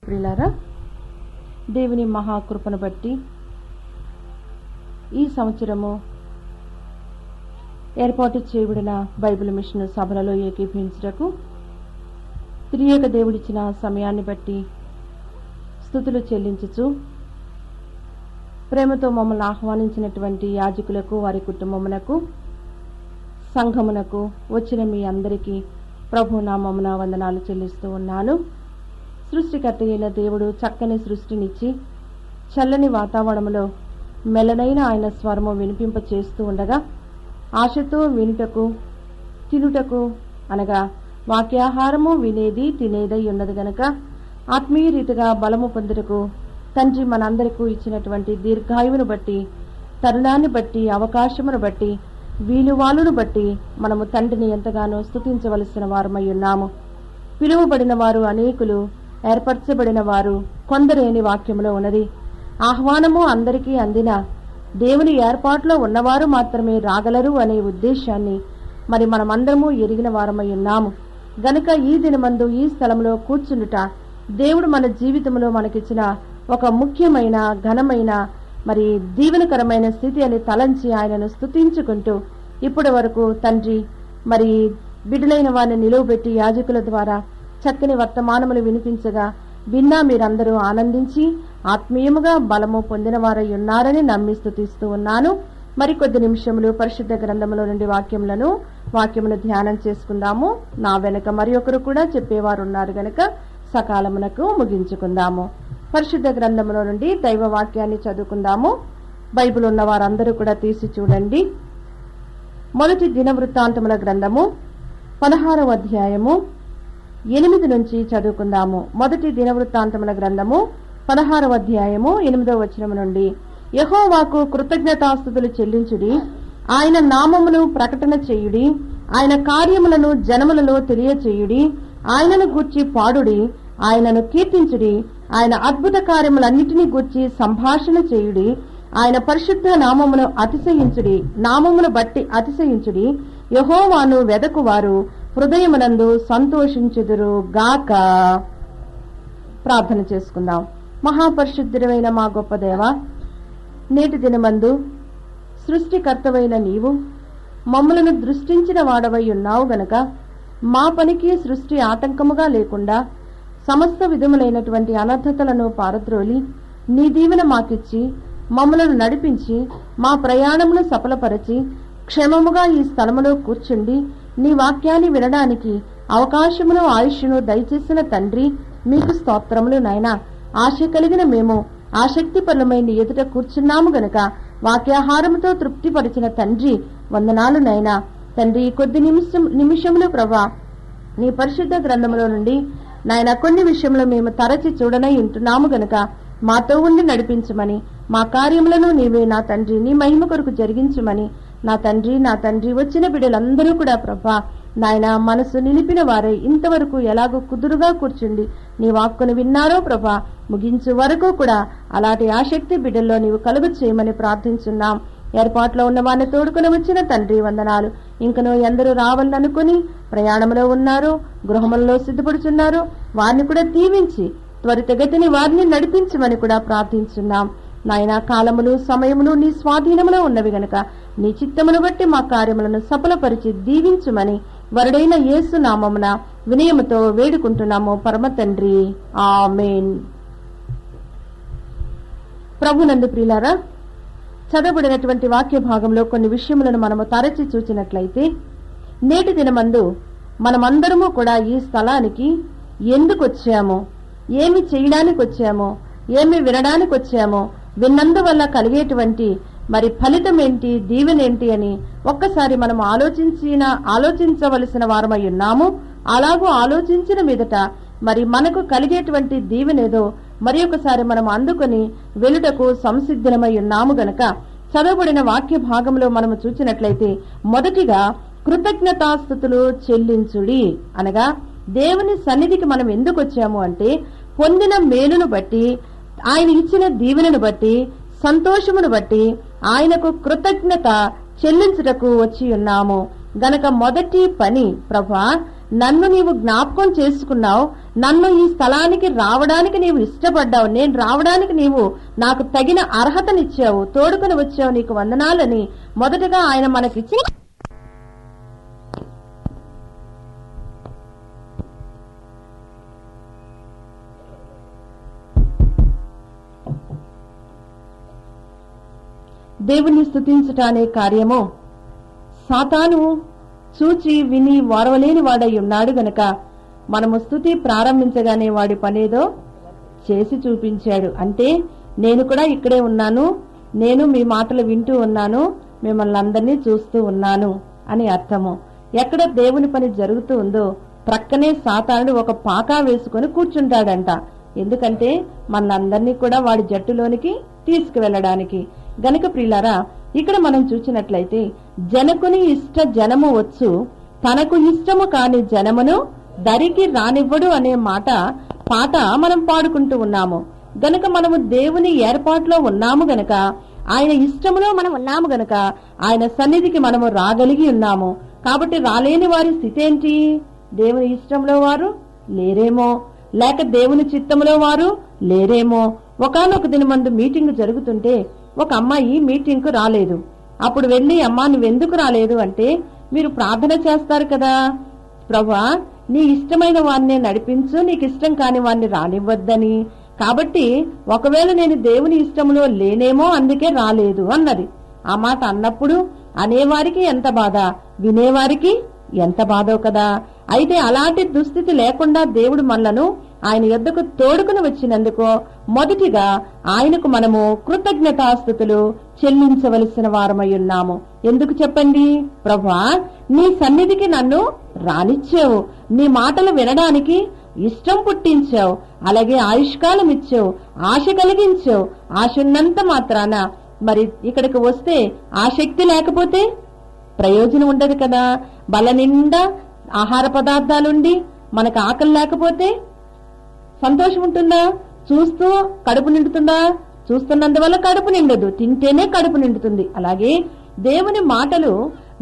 ప్రియులారా, దేవుని మహాకృపను బట్టి ఈ సంవత్సరము ఏర్పాటు చేయబడిన బైబిల్ మిషన్ సభలలో ఏకీభవించుటకు త్రియేక దేవుడిచ్చిన సమయాన్ని బట్టి స్తుతులు చెల్లించుచు ప్రేమతో మమ్మల్ని ఆహ్వానించినటువంటి యాజకులకు, వారి కుటుంబమునకు, సంఘమునకు వచ్చిన మీ అందరికీ ప్రభు నామమున వందనాలు చెల్లిస్తూ ఉన్నాను. సృష్టికర్త అయిన దేవుడు చక్కని సృష్టినిచ్చి చల్లని వాతావరణంలో మెల్లనైన ఆయన స్వరము వినిపింప చేస్తూ ఉండగా ఆశతో వినుటకు, తినుటకు అనగా వాక్యాహారము వినేది తినేదై ఉన్నది గనక ఆత్మీయ రీతిగా బలము పొందుటకు తండ్రి మనందరికీ ఇచ్చినటువంటి దీర్ఘాయువును బట్టి, తరుణాన్ని బట్టి, అవకాశమును బట్టి, వీలువాలును బట్టి మనము తండ్రిని ఎంతగానో స్తుతించవలసిన వారమై ఉన్నాము. పిలువబడిన వారు అనేకులు, ఏర్పరచబడిన వారు కొందరేని వాక్యములో ఉన్నది. ఆహ్వానము అందరికీ అందిన దేవుని ఏర్పాటులో ఉన్నవారు మాత్రమే రాగలరు అనే ఉద్దేశాన్ని మరి మనమందరము ఎరిగిన వారమై ఉన్నాము. గనుక ఈ దినమందు ఈ స్థలంలో కూర్చుండుట దేవుడు మన జీవితంలో మనకిచ్చిన ఒక ముఖ్యమైన, ఘనమైన, మరి దీవెనకరమైన స్థితి అని తలంచి ఆయనను స్తుతించుకుంటూ ఇప్పటి వరకు తండ్రి మరి బిడ్డలైన వారిని నిలువబెట్టి యాజకుల ద్వారా చక్కని వర్తమానములు వినిపించగా విన్నా మీరందరూ ఆనందించి ఆత్మీయముగా బలము పొందిన వారై ఉన్నారని నమ్మి స్తుతిస్తూ ఉన్నాను. మరికొద్ది నిమిషములు పరిశుద్ధ గ్రంథములో నుండి వాక్యమును ధ్యానం చేసుకుందాము. నా వెనక మరి ఒకరు కూడా చెప్పేవారు ఉన్నారు గనక సకాలమునకు ముగించుకుందాము. పరిశుద్ధ గ్రంథములో నుండి దైవ వాక్యాన్ని చదువుకుందాము. బైబిల్ ఉన్న వారందరూ కూడా తీసి చూడండి. మొదటి దినవృత్తాంతముల గ్రంథము 16వ అధ్యాయము 8 నుంచి చదువుకుందాము. మొదటి దినవృత్తాంతముల గ్రంథము 16వ అధ్యాయము 8వ వచనము నుండి. యెహోవాకు కృతజ్ఞతాస్తుతులు చెల్లించుడి, ఆయన నామమును ప్రకటన చేయుడి, ఆయన కార్యములను జనములలో తెలియచేయుడి, ఆయనను గూర్చి పాడుడి, ఆయనను కీర్తించుడి, ఆయన అద్భుత కార్యములన్నిటినీ గూర్చి సంభాషణ చేయుడి, ఆయన పరిశుద్ధ నామమును బట్టి అతిశయించుడి. యెహోవాను వెదకువారు హృదయమునందు సంతోషించుదురు గాక. ప్రార్థన చేసుకుందాం. మహాపరిశుద్ధుడైన మా గొప్ప దేవ, నేటి దినమందు సృష్టికర్తవైన నీవు మమ్మలను దృష్టించిన వాడవై ఉన్నావు గనక మా పనికి సృష్టి ఆటంకముగా లేకుండా సమస్త విధములైనటువంటి అనర్థతలను పారద్రోలి నీ దీవెన మాకిచ్చి మమ్మలను నడిపించి మా ప్రయాణమును సఫలపరచి క్షేమముగా ఈ స్థలములో కూర్చుండి నీ వాక్యాన్ని వినడానికి అవకాశమును, ఆయుష్ను దయచేసిన తండ్రి మీకు స్తోత్రములు నాయనా. ఆశ కలిగిన మేము ఆసక్తిపరులమై నీ ఎదుట కూర్చున్నాము గనక వాక్యాహారముతో తృప్తిపరిచిన తండ్రి వందనాలు నాయనా. తండ్రి, కొద్ది నిమిషములు ప్రభా నీ పరిశుద్ధ గ్రంథములో నుండి నాయన కొన్ని విషయంలో మేము తరచి చూడనై ఉంటున్నాము గనక మాతో ఉండి నడిపించమని, మా కార్యములను నీవే నా తండ్రి నీ మహిమ కొరకు జరిగించమని నా తండ్రి వచ్చిన బిడ్డలందరూ కూడా ప్రభా నాయన మనసు నిలిపిన వారై ఇంతవరకు ఎలాగో కుదురుగా కూర్చుండి నీ వాక్కును విన్నారో ప్రభా ముగించు వరకు కూడా అలాంటి ఆసక్తి బిడ్డల్లో నీవు కలుగు చేయమని ప్రార్థించున్నాం. ఏర్పాట్లో ఉన్న వారిని తోడుకుని వచ్చిన తండ్రి వందనాలు. ఇంకనూ ఎందరూ రావాలనుకుని ప్రయాణంలో ఉన్నారో, గృహములలో సిద్ధపడుచున్నారో వారిని కూడా దీవించి త్వరితగతిని వారిని నడిపించమని కూడా ప్రార్థించున్నాం. నాయన కాలములు, సమయములు నీ స్వాధీనములో ఉన్నవి గనక నీ చిత్తమును బట్టి మా కార్యములను సఫలపరిచి దీవించుమని వరుడైన యేసు నామమున వినయముతో వేడుకుంటున్నాము పరమ తండ్రి, ఆమేన్. ప్రభునందు ప్రియులారా, చదవబడినటువంటి వాక్య భాగంలో కొన్ని విషయములను మనము తరచి చూచినట్లయితే నేటి దినమందు మనమందరము కూడా ఈ స్థలానికి ఎందుకు వచ్చామో, ఏమి చేయడానికి వచ్చామో, ఏమి వినడానికి వచ్చామో, విన్నందువల్ల కలిగేటువంటి మరి ఫలితం ఏంటి, దీవెనేంటి అని ఒక్కసారి మనం ఆలోచించవలసిన వారమై ఉన్నాము. అలాగూ ఆలోచించిన మీదట మరి మనకు కలిగేటువంటి దీవెనేదో మరి ఒకసారి మనం అందుకొని వెలుటకు సంసిద్ధులమై ఉన్నాము గనక చదవబడిన వాక్య భాగంలో మనము చూచినట్లయితే మొదటిగా కృతజ్ఞతాస్తుతులు చెల్లించుడి అనగా దేవుని సన్నిధికి మనం ఎందుకు వచ్చాము అంటే పొందిన మేలును బట్టి, ఆయన ఇచ్చిన దీవెనను బట్టి, సంతోషమును బట్టి ఆయనకు కృతజ్ఞత చెల్లించుటకు వచ్చి ఉన్నాము గనక మొదటి పని, ప్రభా నన్ను నీవు జ్ఞాపకం చేసుకున్నావు, నన్ను ఈ స్థలానికి రావడానికి నీవు ఇష్టపడ్డావు, నేను రావడానికి నీవు నాకు తగిన అర్హతనిచ్చావు, తోడుకొని వచ్చావు, నీకు వందనాలని మొదటగా ఆయన మనకిచ్చి దేవుణ్ణి స్తుతించుట అనే కార్యము సాతాను చూచి విని వారవలేని వాడై ఉన్నాడు గనక మనము స్తుతి ప్రారంభించగానే వాడి పనేదో చేసి చూపించాడు. అంటే నేను కూడా ఇక్కడే ఉన్నాను, నేను మీ మాటలు వింటూ ఉన్నాను, మిమ్మల్ని అందరినీ చూస్తూ ఉన్నాను అని అర్థము. ఎక్కడ దేవుని పని జరుగుతూ ఉందో ప్రక్కనే సాతానుడు ఒక పాకా వేసుకుని కూర్చుంటాడంట. ఎందుకంటే మనందరినీ కూడా వాడి జట్టులోనికి తీసుకువెళ్లడానికి. గనుక ప్రియులారా, ఇక్కడ మనం చూసినట్లయితే జనకుని ఇష్ట జనము వచ్చు, తనకు ఇష్టము కాని జనమును దరికి రానివ్వడు అనే పాట మనం పాడుకుంటూ ఉన్నాము. గనుక మనము దేవుని ఏర్పాటులో ఉన్నాము గనక, ఆయన ఇష్టములో మనం ఉన్నాము గనక ఆయన సన్నిధికి మనము రాగలిగి ఉన్నాము. కాబట్టి రాలేని వారి స్థితి ఏంటి? దేవుని ఇష్టంలో వారు లేరేమో, లేక దేవుని చిత్తములో వారు లేరేమో. ఒకానొక దినమందు మీటింగ్ జరుగుతుంటే ఒక అమ్మాయి మీటింగ్ కు రాలేదు. అప్పుడు వెళ్లి, అమ్మా నువ్వెందుకు రాలేదు అంటే, మీరు ప్రార్థన చేస్తారు కదా, ప్రభువా నీ ఇష్టమైన వారిని నడిపించు, నీకు ఇష్టం కాని వారిని రానివ్వద్దని. కాబట్టి ఒకవేళ నేను దేవుని ఇష్టంలో లేనేమో అందుకే రాలేదు అన్నది. ఆ మాట అన్నప్పుడు అనేవారికి ఎంత బాధ, వినేవారికి ఎంత బాధో కదా. అయితే అలాంటి దుస్థితి లేకుండా దేవుడు మనలను ఆయన యొద్దకు తోడుకుని వచ్చినందుకు మొదటిగా ఆయనకు మనము కృతజ్ఞతాస్తుతులు చెల్లించవలసిన వారమై ఉన్నాము. ఎందుకు చెప్పండి? ప్రభువా నీ సన్నిధికి నన్ను రానిచ్చావు, నీ మాటలు వినడానికి ఇష్టం పుట్టించావు, అలాగే ఆయుష్కాలం ఇచ్చావు, ఆశ కలిగించావు. ఆశ ఉన్నంత మాత్రాన మరి ఇక్కడికి వస్తే ఆ శక్తి లేకపోతే ప్రయోజనం ఉండదు కదా. బల నిండా ఆహార పదార్థాలుండి మనకు ఆకలి లేకపోతే సంతోషం ఉంటుందా? చూస్తూ కడుపు నిండుతుందా? చూస్తున్నందువల్ల కడుపు నిండదు, తింటేనే కడుపు నిండుతుంది. అలాగే దేవుని మాటలు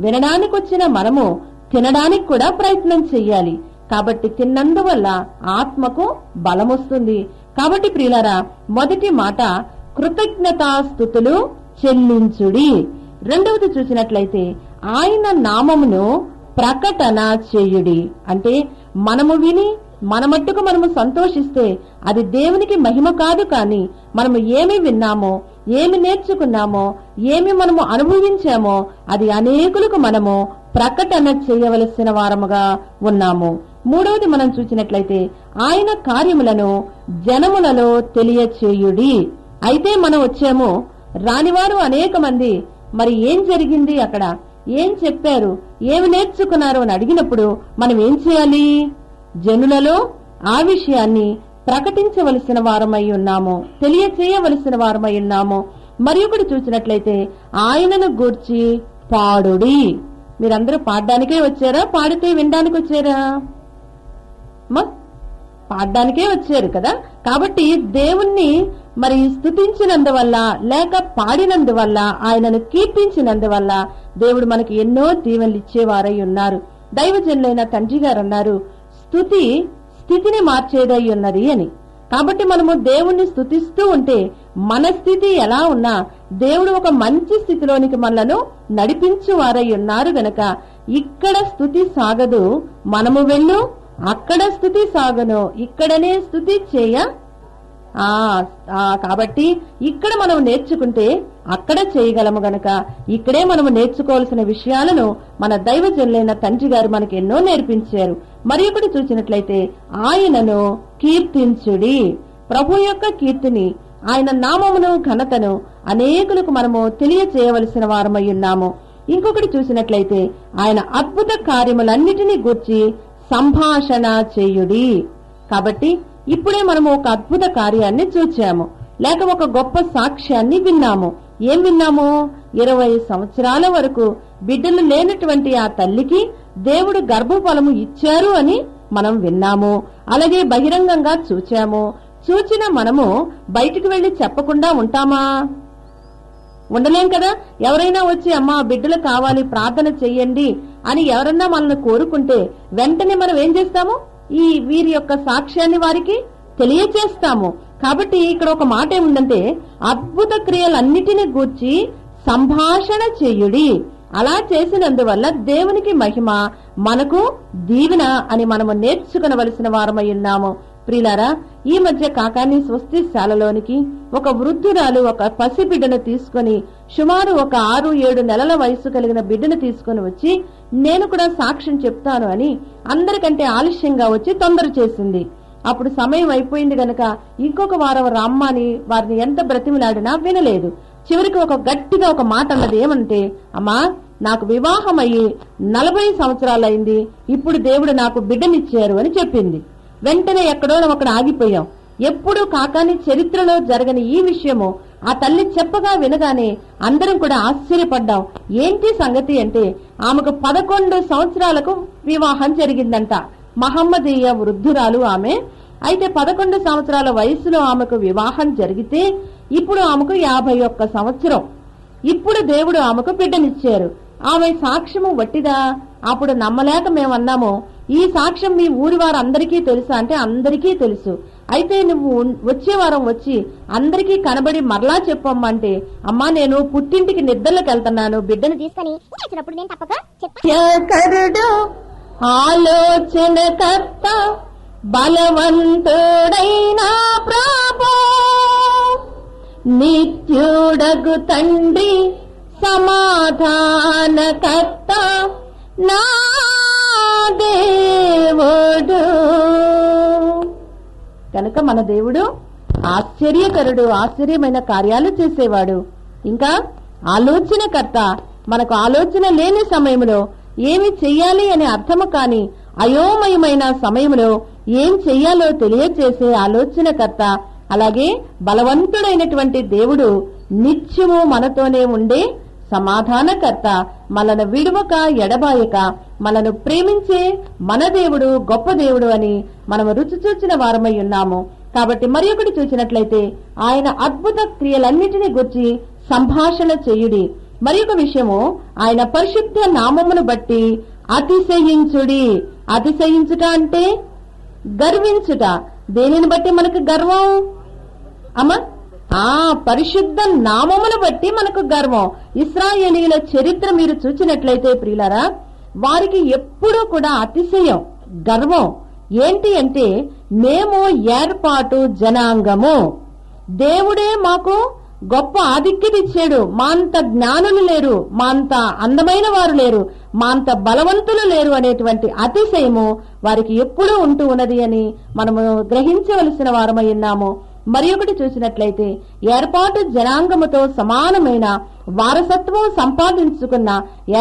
వినడానికి వచ్చిన మనము తినడానికి కూడా ప్రయత్నం చెయ్యాలి. కాబట్టి తిన్నందువల్ల ఆత్మకు బలం వస్తుంది. కాబట్టి ప్రియులారా, మొదటి మాట కృతజ్ఞతాస్తుతులు చెల్లించుడి. రెండవది చూసినట్లయితే ఆయన నామమును ప్రకటన చేయుడి. అంటే మనము విని మన మట్టుకు మనము సంతోషిస్తే అది దేవునికి మహిమ కాదు. కానీ మనము ఏమి విన్నామో, ఏమి నేర్చుకున్నామో, ఏమి మనము అనుభవించామో అది అనేకులకు మనము ప్రకటన చేయవలసిన వారముగా ఉన్నాము. మూడవది మనం చూసినట్లయితే ఆయన కార్యములను జనములలో తెలియచేయుడి. అయితే మనం వచ్చాము, రానివారు అనేక మంది. మరి ఏం జరిగింది అక్కడ, ఏం చెప్పారు, ఏమి నేర్చుకున్నారు అని అడిగినప్పుడు మనం ఏం చేయాలి? జనులలో ఆ విషయాన్ని ప్రకటించవలసిన వారమై ఉన్నాము, తెలియచేయవలసిన వారమై ఉన్నాము. మరి ఒకటి చూసినట్లయితే ఆయనను గూర్చి పాడుడి. మీరందరూ పాడడానికే వచ్చారా, పాడితే వినడానికి వచ్చారా? పాడడానికే వచ్చారు కదా. కాబట్టి దేవుణ్ణి మరి స్తుతించినందువల్ల లేక పాడినందువల్ల, ఆయనను కీర్తించినందువల్ల దేవుడు మనకి ఎన్నో దీవెనలు ఇచ్చేవారై ఉన్నారు. దైవజనులైన తండ్రి గారు అన్నారు, స్తుతి స్థితిని మార్చేదై ఉన్నది అని. కాబట్టి మనము దేవుణ్ణి స్తుతిస్తూ ఉంటే మన స్థితి ఎలా ఉన్నా దేవుడు ఒక మంచి స్థితిలోనికి మనలను నడిపించువారై ఉన్నారు గనక ఇక్కడ స్తుతి సాగదు, మనము వెళ్ళు అక్కడ స్తుతి సాగను, ఇక్కడనే స్తుతి చేయ. కాబట్టి ఇక్కడ మనం నేర్చుకుంటే అక్కడ చేయగలము గనక ఇక్కడే మనము నేర్చుకోవాల్సిన విషయాలను మన దైవజనులైన తండ్రి గారు మనకి ఎన్నో నేర్పించారు. మరి ఒకటి చూసినట్లయితే ఆయనను కీర్తించుడి. ప్రభు యొక్క కీర్తిని, ఆయన నామమును ఘనతను అనేకులకు మనము తెలియచేయవలసిన వారమై ఉన్నాము. ఇంకొకటి చూసినట్లయితే ఆయన అద్భుత కార్యములన్నిటినీ గూర్చి సంభాషణ చేయుడి. కాబట్టి ఇప్పుడే మనము ఒక అద్భుత కార్యాన్ని చూచాము, లేక ఒక గొప్ప సాక్ష్యాన్ని విన్నాము. ఏం విన్నాము? 20 సంవత్సరాల వరకు బిడ్డలు లేనటువంటి ఆ తల్లికి దేవుడు గర్భఫలము ఇచ్చారు అని మనం విన్నాము. అలాగే బహిరంగంగా చూచాము. చూచిన మనము బయటికి వెళ్లి చెప్పకుండా ఉంటామా? ఉండలేం కదా. ఎవరైనా వచ్చి అమ్మా బిడ్డలు కావాలి ప్రార్థన చెయ్యండి అని ఎవరన్నా మనల్ని కోరుకుంటే వెంటనే మనం ఏం చేస్తాము? వీరి యొక్క సాక్ష్యాన్ని వారికి తెలియచేస్తాము. కాబట్టి ఇక్కడ ఒక మాట ఏముందంటే, అద్భుత క్రియలన్నిటిని గూర్చి సంభాషణ చేయుడి. అలా చేసినందువల్ల దేవునికి మహిమ, మనకు దీవెన అని మనము నేర్చుకునవలసిన వారమై ఉన్నాము. ప్రియులారా, ఈ మధ్య కాకాని స్వస్తిశాలలోనికి ఒక వృద్ధురాలు ఒక పసిబిడ్డను తీసుకుని, సుమారు ఒక 6-7 నెలల వయసు కలిగిన బిడ్డను తీసుకుని వచ్చి, నేను కూడా సాక్ష్యం చెప్తాను అని అందరికంటే ఆలస్యంగా వచ్చి తొందర చేసింది. అప్పుడు సమయం అయిపోయింది గనక ఇంకొక వారం రామ్మాని వారిని ఎంత బ్రతిమిలాడినా వినలేదు. చివరికి గట్టిగా ఒక మాట అన్నది. ఏమంటే, అమ్మా, నాకు వివాహం అయ్యి 40 సంవత్సరాలైంది, ఇప్పుడు దేవుడు నాకు బిడ్డనిచ్చారు అని చెప్పింది. వెంటనే ఎక్కడో అక్కడ ఆగిపోయాం. ఎప్పుడు కాకాని చరిత్రలో జరగని ఈ విషయము ఆ తల్లి చెప్పగా వినగానే అందరం కూడా ఆశ్చర్యపడ్డాం. ఏంటి సంగతి అంటే, ఆమెకు 11 సంవత్సరాలకు వివాహం జరిగిందంట. మహమ్మదీయ వృద్ధురాలు ఆమె. అయితే 11 సంవత్సరాల వయసులో ఆమెకు వివాహం జరిగితే ఇప్పుడు ఆమెకు 51 సంవత్సరం. ఇప్పుడు దేవుడు ఆమెకు బిడ్డనిచ్చారు. ఆమె సాక్ష్యము వట్టిదా? అప్పుడు నమ్మలేక మేమన్నాము, ఈ సాక్ష్యం మీ ఊరి వారందరికీ తెలుసా అంటే అందరికీ తెలుసు. అయితే నువ్వు వచ్చే వారం వచ్చి అందరికీ కనబడి మరలా చెప్పమ్మంటే, అమ్మా నేను పుట్టింటికి నిద్రలకు వెళ్తున్నాను, బిడ్డను తీసుకుని వచ్చినప్పుడు నేను తప్పక చెప్తాను. ఆలోచనకర్త బలవంతుడైనా ప్రభు, నిత్యుడగు తండ్రి సమాధానకర్త నా దేవుడు. కనుక మన దేవుడు ఆశ్చర్యకరుడు, ఆశ్చర్యమైన కార్యాలు చేసేవాడు. ఇంకా ఆలోచనకర్త. మనకు ఆలోచన లేని సమయంలో ఏమి చెయ్యాలి అనే అర్థము కాని అయోమయమైన సమయంలో ఏం చెయ్యాలో తెలియచేసే ఆలోచనకర్త. అలాగే బలవంతుడైనటువంటి దేవుడు నిత్యము మనతోనే ఉండే సమాధానకర్త. మనను విడువక ఎడబాయక మనను ప్రేమించే మన దేవుడు గొప్ప దేవుడు అని మనము రుచి చూచిన వారమై ఉన్నాము. కాబట్టి మరి ఒకటి చూసినట్లయితే, ఆయన అద్భుత క్రియలన్నిటిని గురించి సంభాషణ చేయుడి. మరి ఒక విషయము, ఆయన పరిశుద్ధ నామమును బట్టి అతిశయించుడి. అతిశయించుట అంటే గర్వించుట. దేనిని బట్టి మనకు గర్వం అమ్మా? పరిశుద్ధ నామమును బట్టి మనకు గర్వం. ఇశ్రాయేలీయుల చరిత్ర మీరు చూచినట్లయితే ప్రియులారా, వారికి ఎప్పుడూ కూడా అతిశయం, గర్వం. ఏంటి అంటే, మేము ఏర్పాటు జనాంగము, దేవుడే మాకు గొప్ప ఆధిక్యత ఇచ్చాడు, మా అంత జ్ఞానులు లేరు, మా అంత అందమైన వారు లేరు, మా అంత బలవంతులు లేరు అనేటువంటి అతిశయము వారికి ఎప్పుడూ ఉంటూ ఉన్నది అని మనము గ్రహించవలసిన వారమై ఉన్నాము. మరి ఒకటి చూసినట్లయితే, ఏర్పాటు జనాంగముతో సమానమైన వారసత్వం సంపాదించుకున్న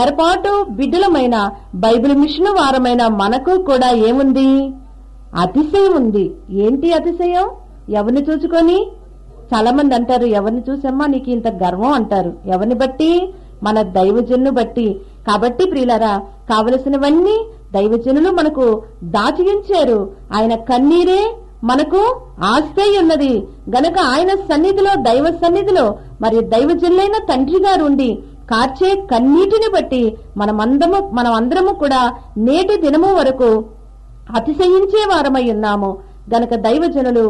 ఏర్పాటు బిడ్డలమైన బైబిల్ మిషన్ వారమైన మనకు కూడా ఏముంది? అతిశయం ఉంది. ఏంటి అతిశయం? ఎవరిని చూసుకొని? చాలా మంది అంటారు, ఎవరిని చూసమ్మా నీకు ఇంత గర్వం అంటారు. ఎవరిని బట్టి? మన దైవజనును బట్టి. కాబట్టి ప్రియులారా, కావలసినవన్నీ దైవజనులు మనకు దాచిగించారు. ఆయన కన్నీరే మనకు ఆస్తై ఉన్నది గనక ఆయన సన్నిధిలో, దైవ సన్నిధిలో మరి దైవజనులైన తండ్రి గారు ఉండి కార్చే కన్నీటిని బట్టి మనమందరము కూడా నేటి దినము వరకు అతిశయించే వారమై ఉన్నాము. గనక దైవజనులు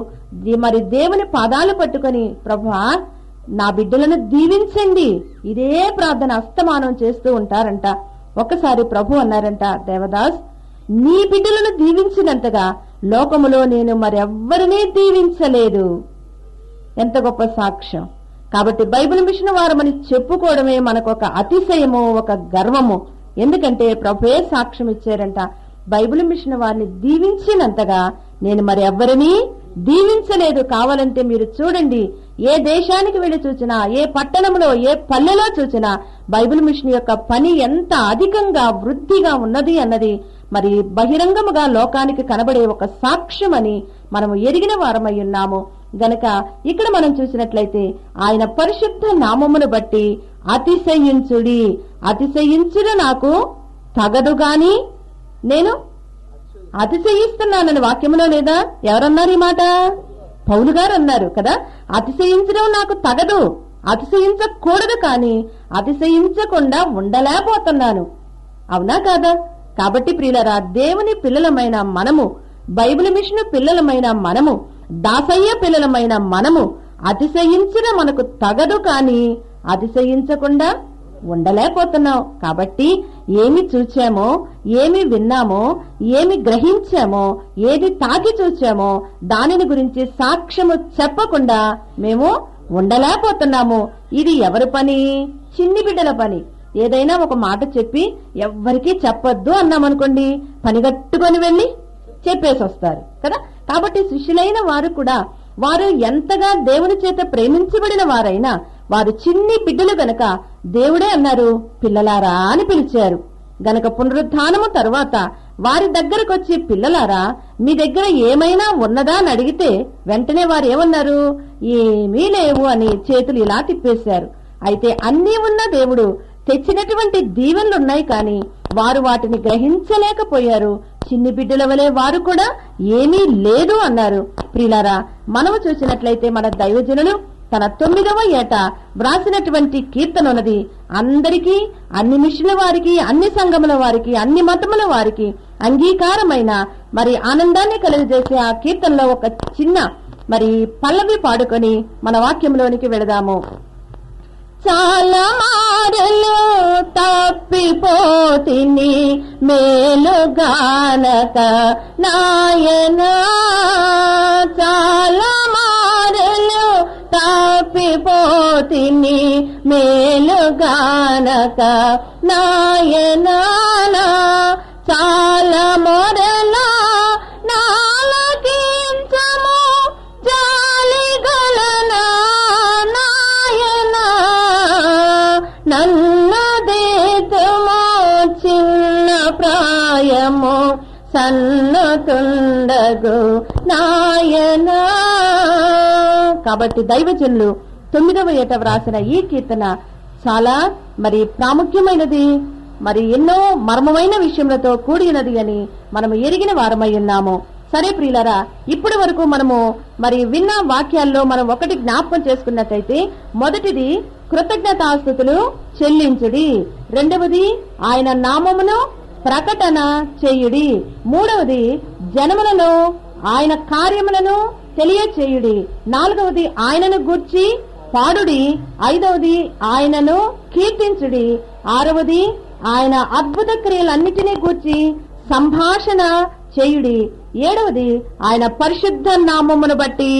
మరి దేవుని పాదాలు పట్టుకొని, ప్రభువా నా బిడ్డలను దీవించండి, ఇదే ప్రార్థన అస్తమానం చేస్తూ ఉంటారంట. ఒకసారి ప్రభు అన్నారంట, దేవదాస్ నీ బిడ్డలను దీవించినంతగా లోకములో నేను మరెవ్వరినీ దీవించలేదు. ఎంత గొప్ప సాక్ష్యం. కాబట్టి బైబిల్ మిషన్ వారమని చెప్పుకోవడమే మనకు ఒక అతిశయము, ఒక గర్వము. ఎందుకంటే ప్రభువే సాక్ష్యం ఇచ్చారంట, బైబిల్ మిషన్ వారిని దీవించినంతగా నేను మరి ఎవ్వరినీ దీవించలేదు. కావాలంటే మీరు చూడండి, ఏ దేశానికి వెళ్లి చూసినా, ఏ పట్టణంలో, ఏ పల్లెలో చూసినా బైబిల్ మిషన్ యొక్క పని ఎంత అధికంగా వృద్ధిగా ఉన్నది అన్నది మరి బహిరంగముగా లోకానికి కనబడే ఒక సాక్ష్యం అని మనము ఎరిగిన వారమై ఉన్నాము. గనక ఇక్కడ మనం చూసినట్లయితే, ఆయన పరిశుద్ధ నామమును బట్టి అతిశయించుడి. అతిశయించుడు నాకు తగదు గాని నేను అతిశయిస్తున్నానని వాక్యములో లేదా? ఎవరన్నారు ఈ మాట? పౌలు గారు అన్నారు కదా, అతిశయించడం నాకు తగదు, అతిశయించకూడదు, కానీ అతిశయించకుండా ఉండలేకపోతున్నాను. అవునా కాదా? కాబట్టి ప్రియులరా, దేవుని పిల్లలమైన మనము బైబిల్ మిషన్ పిల్లలమైన మనము, దాసయ్య పిల్లలమైన మనము అతిశయించిన మనకు తగదు, కానీ అతిశయించకుండా ఉండలేకపోతున్నాం. కాబట్టి ఏమి చూచామో, ఏమి విన్నామో, ఏమి గ్రహించామో, ఏది తాకి చూచామో దానిని గురించి సాక్ష్యము చెప్పకుండా మేము ఉండలేకపోతున్నాము. ఇది ఎవరి పని? చిన్ని బిడ్డల పని. ఏదైనా ఒక మాట చెప్పి ఎవ్వరికీ చెప్పొద్దు అన్నామనుకోండి, పనిగట్టుకొని వెళ్ళి చెప్పేసి వస్తారు కదా. కాబట్టి శిష్యులైన వారు కూడా, వారు ఎంతగా దేవుని చేత ప్రేమించబడిన వారైనా వారు చిన్ని బిడ్డలు గనక దేవుడే అన్నారు, పిల్లలారా అని పిలిచారు గనక పునరుద్ధానము తరువాత వారి దగ్గరకొచ్చి, పిల్లలారా మీ దగ్గర ఏమైనా ఉన్నదా అని అడిగితే వెంటనే వారు ఏమన్నారు? ఏమీ లేవు అని చేతులు ఇలా తిప్పేశారు. అయితే అన్నీ ఉన్న దేవుడు తెచ్చినటువంటి దీవెనలున్నాయి, కానీ వారు వాటిని గ్రహించలేకపోయారు. చిన్ని బిడ్డల వలె వారు కూడా ఏమీ లేదు అన్నారు. ప్రియులారా, మనము చూసినట్లయితే మన దైవజనులు తన 9వ ఏట వ్రాసినటువంటి కీర్తన ఉన్నది. అందరికీ, అన్ని మిషన్ల వారికి, అన్ని సంఘముల వారికి, అన్ని మతముల వారికి అంగీకారమైన మరి ఆనందాన్ని కలుగజేసే ఆ కీర్తనలో ఒక చిన్న మరి పల్లవి పాడుకొని మన వాక్యంలోనికి వెళదాము. చాలా మారలు తప్పిపోతిని మేలుగానక నాయనా, చాలా మారలు తప్పిపోతిని మేలుగానక నాయనా, చాలా మొరలా నాలకించము జాలిగలనా నాయనా, నన్ను దేతుమో చిన్న ప్రాయము సన్నతుండగు నాయనా. కాబట్టి దైవజనులు 9వ ఏట వ్రాసిన ఈ కీర్తన చాలా మరి ప్రాముఖ్యమైనది, మరి ఎన్నో మర్మమైన విషయములతో కూడినది అని మనము ఎరిగిన వారమై ఉన్నాము. సరే ప్రియులారా, ఇప్పటి వరకు మనము మరి విన్న వాక్యాల్లో మనం ఒకటి జ్ఞాపకం చేసుకున్నట్లయితే, మొదటిది కృతజ్ఞతాస్తుతులు చెల్లించుడి, రెండవది ఆయన నామమును ప్రకటన చేయుడి, మూడవది జనములను ఆయన కార్యములను తెలియచేయుడి, నాలుగవది ఆయనను గూర్చి పాడుడి, ఐదవది ఆయనను కీర్తించుడి, ఆరవది ఆయన అద్భుత క్రియలన్నిటినీ గూర్చి సంభాషణ చేయుడి, ఏడవది ఆయన పరిశుద్ధ నామమును బట్టి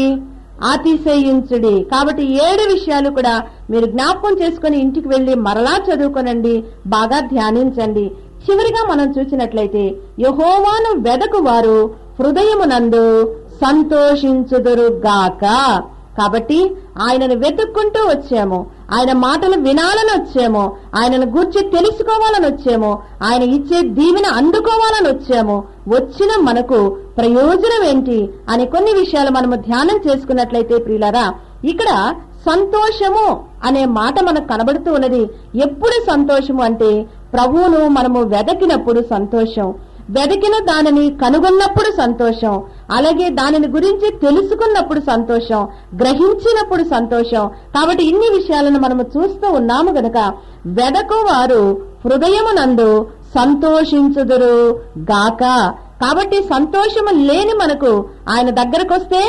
అతిశయించుడి. కాబట్టి 7 విషయాలు కూడా మీరు జ్ఞాపకం చేసుకుని ఇంటికి వెళ్లి మరలా చదువుకోనండి, బాగా ధ్యానించండి. చివరిగా మనం చూసినట్లయితే, యెహోవాను వెదకువారు హృదయమునందు సంతోషించుదురుగాక. కాబట్టి ఆయనను వెతుక్కుంటూ వచ్చాము, ఆయన మాటలు వినాలని వచ్చాము, ఆయనను గూర్చి తెలుసుకోవాలని వచ్చాము, ఆయన ఇచ్చే దీవెన అందుకోవాలని వచ్చాము. వచ్చిన మనకు ప్రయోజనం ఏంటి అని కొన్ని విషయాలు మనము ధ్యానం చేసుకున్నట్లయితే ప్రియులారా, ఇక్కడ సంతోషము అనే మాట మనకు కనబడుతూ ఉన్నది. ఎప్పుడు సంతోషము అంటే, ప్రభువును మనము వెదకినప్పుడు సంతోషం, వెదకిన దానిని కనుగొన్నప్పుడు సంతోషం, అలాగే దానిని గురించి తెలుసుకున్నప్పుడు సంతోషం, గ్రహించినప్పుడు సంతోషం. కాబట్టి ఇన్ని విషయాలను మనము చూస్తూ ఉన్నాము గనక, వెదకువారు హృదయమునందు సంతోషించుదురు గాక. కాబట్టి సంతోషము లేని మనకు ఆయన దగ్గరకు వస్తే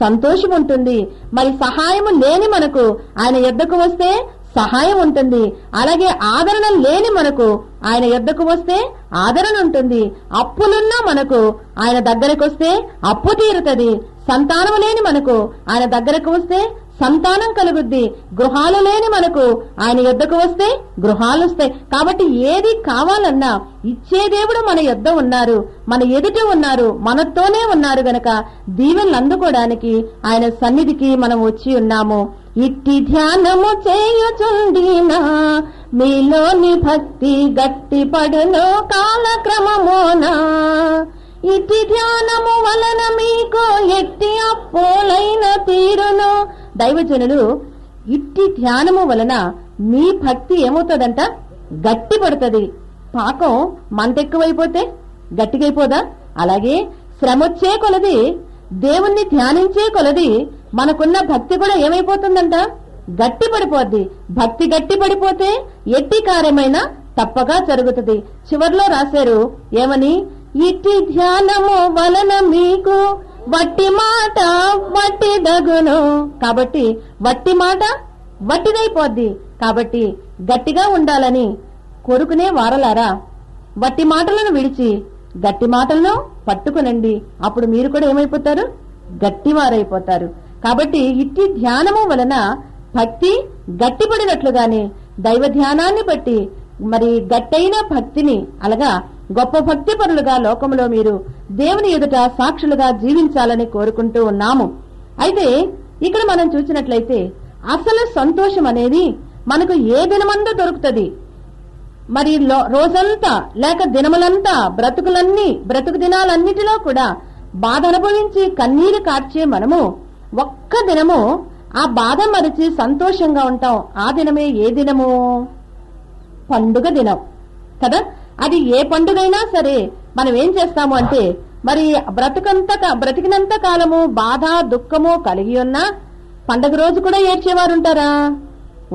సంతోషం ఉంటుంది, మరి సహాయము లేని మనకు ఆయన యొద్దకు వస్తే సహాయం ఉంటుంది, అలాగే ఆదరణ లేని మనకు ఆయన యొద్దకు వస్తే ఆదరణ ఉంటుంది, అప్పులున్నా మనకు ఆయన దగ్గరకు వస్తే అప్పు తీరుతుంది, సంతానం లేని మనకు ఆయన దగ్గరకు వస్తే సంతానం కలుగుద్ది, గృహాలు లేని మనకు ఆయన యొద్దకు వస్తే గృహాలు వస్తాయి. కాబట్టి ఏది కావాలన్నా ఇచ్చే దేవుడు మన యొద్ద ఉన్నారు, మన ఎదుట ఉన్నారు, మనతోనే ఉన్నారు గనక దీవెనలు అందుకోవడానికి ఆయన సన్నిధికి మనం వచ్చి ఉన్నాము. ఇట్టి ధ్యానము చేయుచుండినా మీలోని భక్తి గట్టి పడును కాలక్రమమునా, ఇట్టి ధ్యానము వలన మీకు ఎట్టి అప్పులైన తీరును. దైవజనులు, ఇట్టి ధ్యానము వలన మీ భక్తి ఏమవుతుందంట? గట్టి పడుతుంది. పాకం మంటెక్కువైపోతే గట్టిగైపోదా? అలాగే శ్రమొచ్చే కొలది, దేవుణ్ణి ధ్యానించే కొలది మనకున్న భక్తి కూడా ఏమైపోతుందంట? గట్టి పడిపోద్ది. భక్తి గట్టి పడిపోతే ఎట్టి కార్యమైనా తప్పగా జరుగుతుంది. చివర్లో రాశారు ఏమని? ఇట్టి ధ్యానము వలన మీకు వట్టి మాట వట్టిదగును. కాబట్టి వట్టి మాట వట్టిదైపోద్ది. కాబట్టి గట్టిగా ఉండాలని కోరుకునే వారలారా, వట్టి మాటలను విడిచి గట్టి మాటలను పట్టుకునండి. అప్పుడు మీరు కూడా ఏమైపోతారు? గట్టివారైపోతారు. కాబట్టి ఇట్టి ధ్యానము వలన భక్తి గట్టిపడినట్లుగానే దైవ ధ్యానాన్ని బట్టి మరి గట్టైన భక్తిని, అలాగా గొప్ప భక్తి పరులుగా లోకంలో మీరు దేవుని ఎదుట సాక్షులుగా జీవించాలని కోరుకుంటూ ఉన్నాము. అయితే ఇక్కడ మనం చూసినట్లయితే అసలు సంతోషం అనేది మనకు ఏ దినమందు దొరుకుతుంది? మరి రోజంతా లేక దినములంతా బ్రతుకు దినాలన్నిటిలో కూడా బాధ అనుభవించి కన్నీరు కార్చే మనము ఒక్క దినము ఆ బాధ మరిచి సంతోషంగా ఉంటాం. ఆ దినమే ఏ దినము? పండుగ దినం కదా. అది ఏ పండుగైనా సరే మనం ఏం చేస్తాము అంటే, మరి బ్రతికినంత కాలము బాధ దుఃఖము కలిగి ఉన్నా పండుగ రోజు కూడా ఏడ్చేవారు ఉంటారా?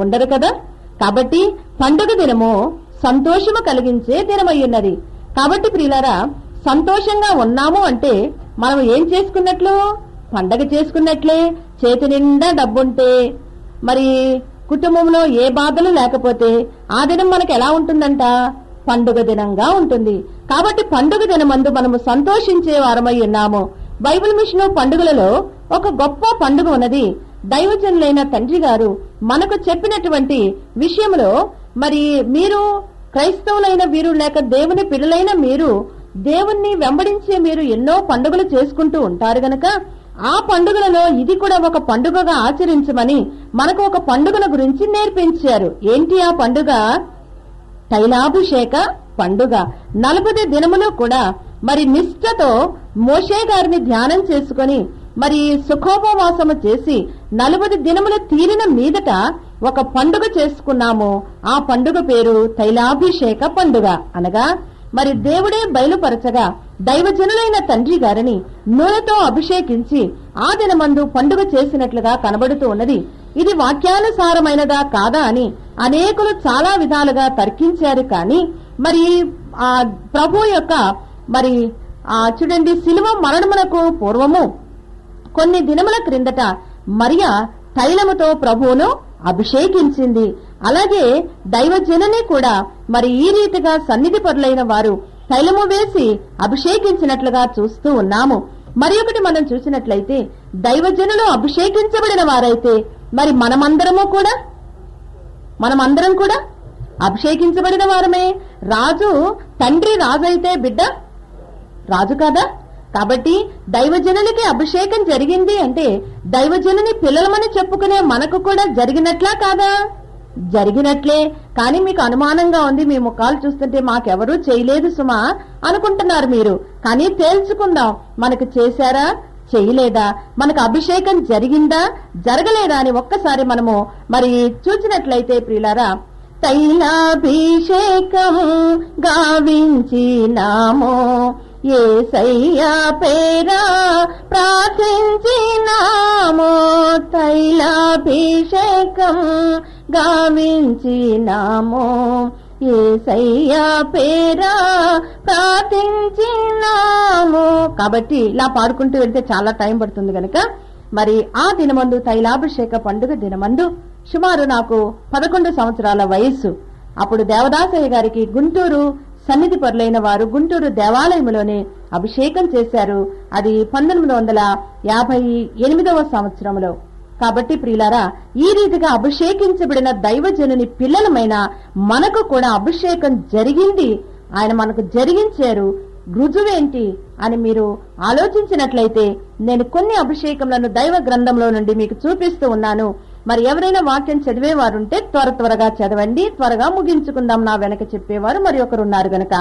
ఉండరు కదా. కాబట్టి పండుగ దినము సంతోషము కలిగించే దినమయ్యున్నది. కాబట్టి ప్రియులారా, సంతోషంగా ఉన్నాము అంటే మనం ఏం చేసుకున్నట్లు? పండగ చేసుకున్నట్లే. చేతి నిండా డబ్బుంటే, మరి కుటుంబంలో ఏ బాధలు లేకపోతే ఆ దినం మనకు ఎలా ఉంటుందంట? పండుగ దినంగా ఉంటుంది. కాబట్టి పండుగ దినమందు మనము సంతోషించే వారమై ఉన్నాము. బైబిల్ మిషన్ పండుగలలో ఒక గొప్ప పండుగ ఉన్నది. దైవజనులైన తండ్రి గారు మనకు చెప్పినటువంటి విషయంలో, మరి మీరు క్రైస్తవులైన వీరు లేక దేవుని పిల్లలైన మీరు, దేవుణ్ణి వెంబడించే మీరు ఎన్నో పండుగలు చేసుకుంటూ ఉంటారు గనక ఆ పండుగలలో ఇది కూడా ఒక పండుగగా ఆచరించమని మనకు ఒక పండుగల గురించి నేర్పించారు. ఏంటి ఆ పండుగ? తైలాభిషేక పండుగ. 40 దినములు కూడా మరి నిష్ఠతో మోషే గారిని ధ్యానం చేసుకుని మరి సుఖోపవాసము చేసి 40 దినములు తీరిన మీదట ఒక పండుగ చేసుకున్నాము. ఆ పండుగ పేరు తైలాభిషేక పండుగ. అనగా మరి దేవుడే బయలుపరచగా దైవజనులైన తండ్రి గారిని నూనెతో అభిషేకించి ఆ దినమందు పండుగ చేసినట్లుగా కనబడుతూ ఉన్నది. ఇది వాక్యానుసారమైనదా కాదా అని అనేకులు చాలా విధాలుగా తర్కించారు. కానీ మరి ఆ ప్రభు యొక్క మరి చూడండి, శిలువ మరణమునకు పూర్వము కొన్ని దినముల క్రిందట మరియా తైలముతో ప్రభువును అభిషేకించింది. అలాగే దైవజనని కూడా మరి ఈ రీతిగా సన్నిధి పరులైన వారు తైలము వేసి అభిషేకించినట్లుగా చూస్తూ ఉన్నాము. మరి ఒకటి మనం చూసినట్లయితే దైవజనులు అభిషేకించబడిన వారైతే మరి మనమందరం కూడా అభిషేకించబడిన వారమే. తండ్రి రాజు అయితే బిడ్డ రాజు కదా. కాబట్టి దైవజనులకి అభిషేకం జరిగింది అంటే దైవజనుని పిల్లలమని చెప్పుకునే మనకు కూడా జరిగినట్లా కాదా? జరిగినట్లే. కానీ మీకు అనుమానంగా ఉంది, మీ ముఖాలు చూస్తుంటే మాకెవరూ చేయలేదు సుమా అనుకుంటున్నారు మీరు. కానీ తేల్చుకుందాం, మనకు చేశారా చేయలేదా, మనకు అభిషేకం జరిగిందా జరగలేదా అని ఒక్కసారి మనము మరి చూసినట్లయితే ప్రియులారా, తైలాభిషేకం గావించినామో యేసయ్యా పేరా ప్రార్థించినామో, తైలాభిషేకం గావించినామో యేసయ్యా పేరా ప్రార్థించినాము. కాబట్టి ఇలా పాడుకుంటూ వెళ్తే చాలా టైం పడుతుంది గనక మరి ఆ దినమందు తైలాభిషేక పండుగ దినమందు సుమారు నాకు 11 సంవత్సరాల వయస్సు. అప్పుడు దేవదాసయ్య గారికి గుంటూరు సన్నిధి పరులైన వారు గుంటూరు దేవాలయంలోనే అభిషేకం చేశారు. అది 1958వ సంవత్సరంలో. కాబట్టి ప్రియులారా, ఈ రీతిగా అభిషేకించబడిన దైవజనుని పిల్లలమైన మనకు కూడా అభిషేకం జరిగింది. ఆయన మనకు జరిగించారు. రుజువేంటి అని మీరు ఆలోచించినట్లయితే నేను కొన్ని అభిషేకములను దైవ గ్రంథంలో నుండి మీకు చూపిస్తూ ఉన్నాను. మరి ఎవరైనా వాక్యం చదివేవారుంటే త్వరగా చదవండి, త్వరగా ముగించుకుందాం. నా వెనక చెప్పేవారు మరి ఒకరున్నారు గనక.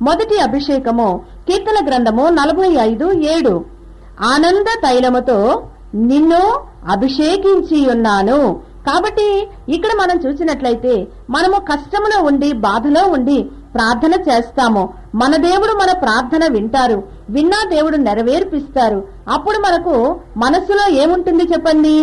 మొదటి అభిషేకము కీర్తన గ్రంథము 45:7. ఆనంద తైలముతో నిన్ను అభిషేకించి ఉన్నాను. కాబట్టి ఇక్కడ మనం చూసినట్లయితే మనము కష్టములో ఉండి బాధలో ఉండి ప్రార్థన చేస్తాము. మన దేవుడు మన ప్రార్థన వింటారు. విన్నా దేవుడు నెరవేర్పిస్తారు. అప్పుడు మనకు మనసులో ఏముంటుంది చెప్పండి?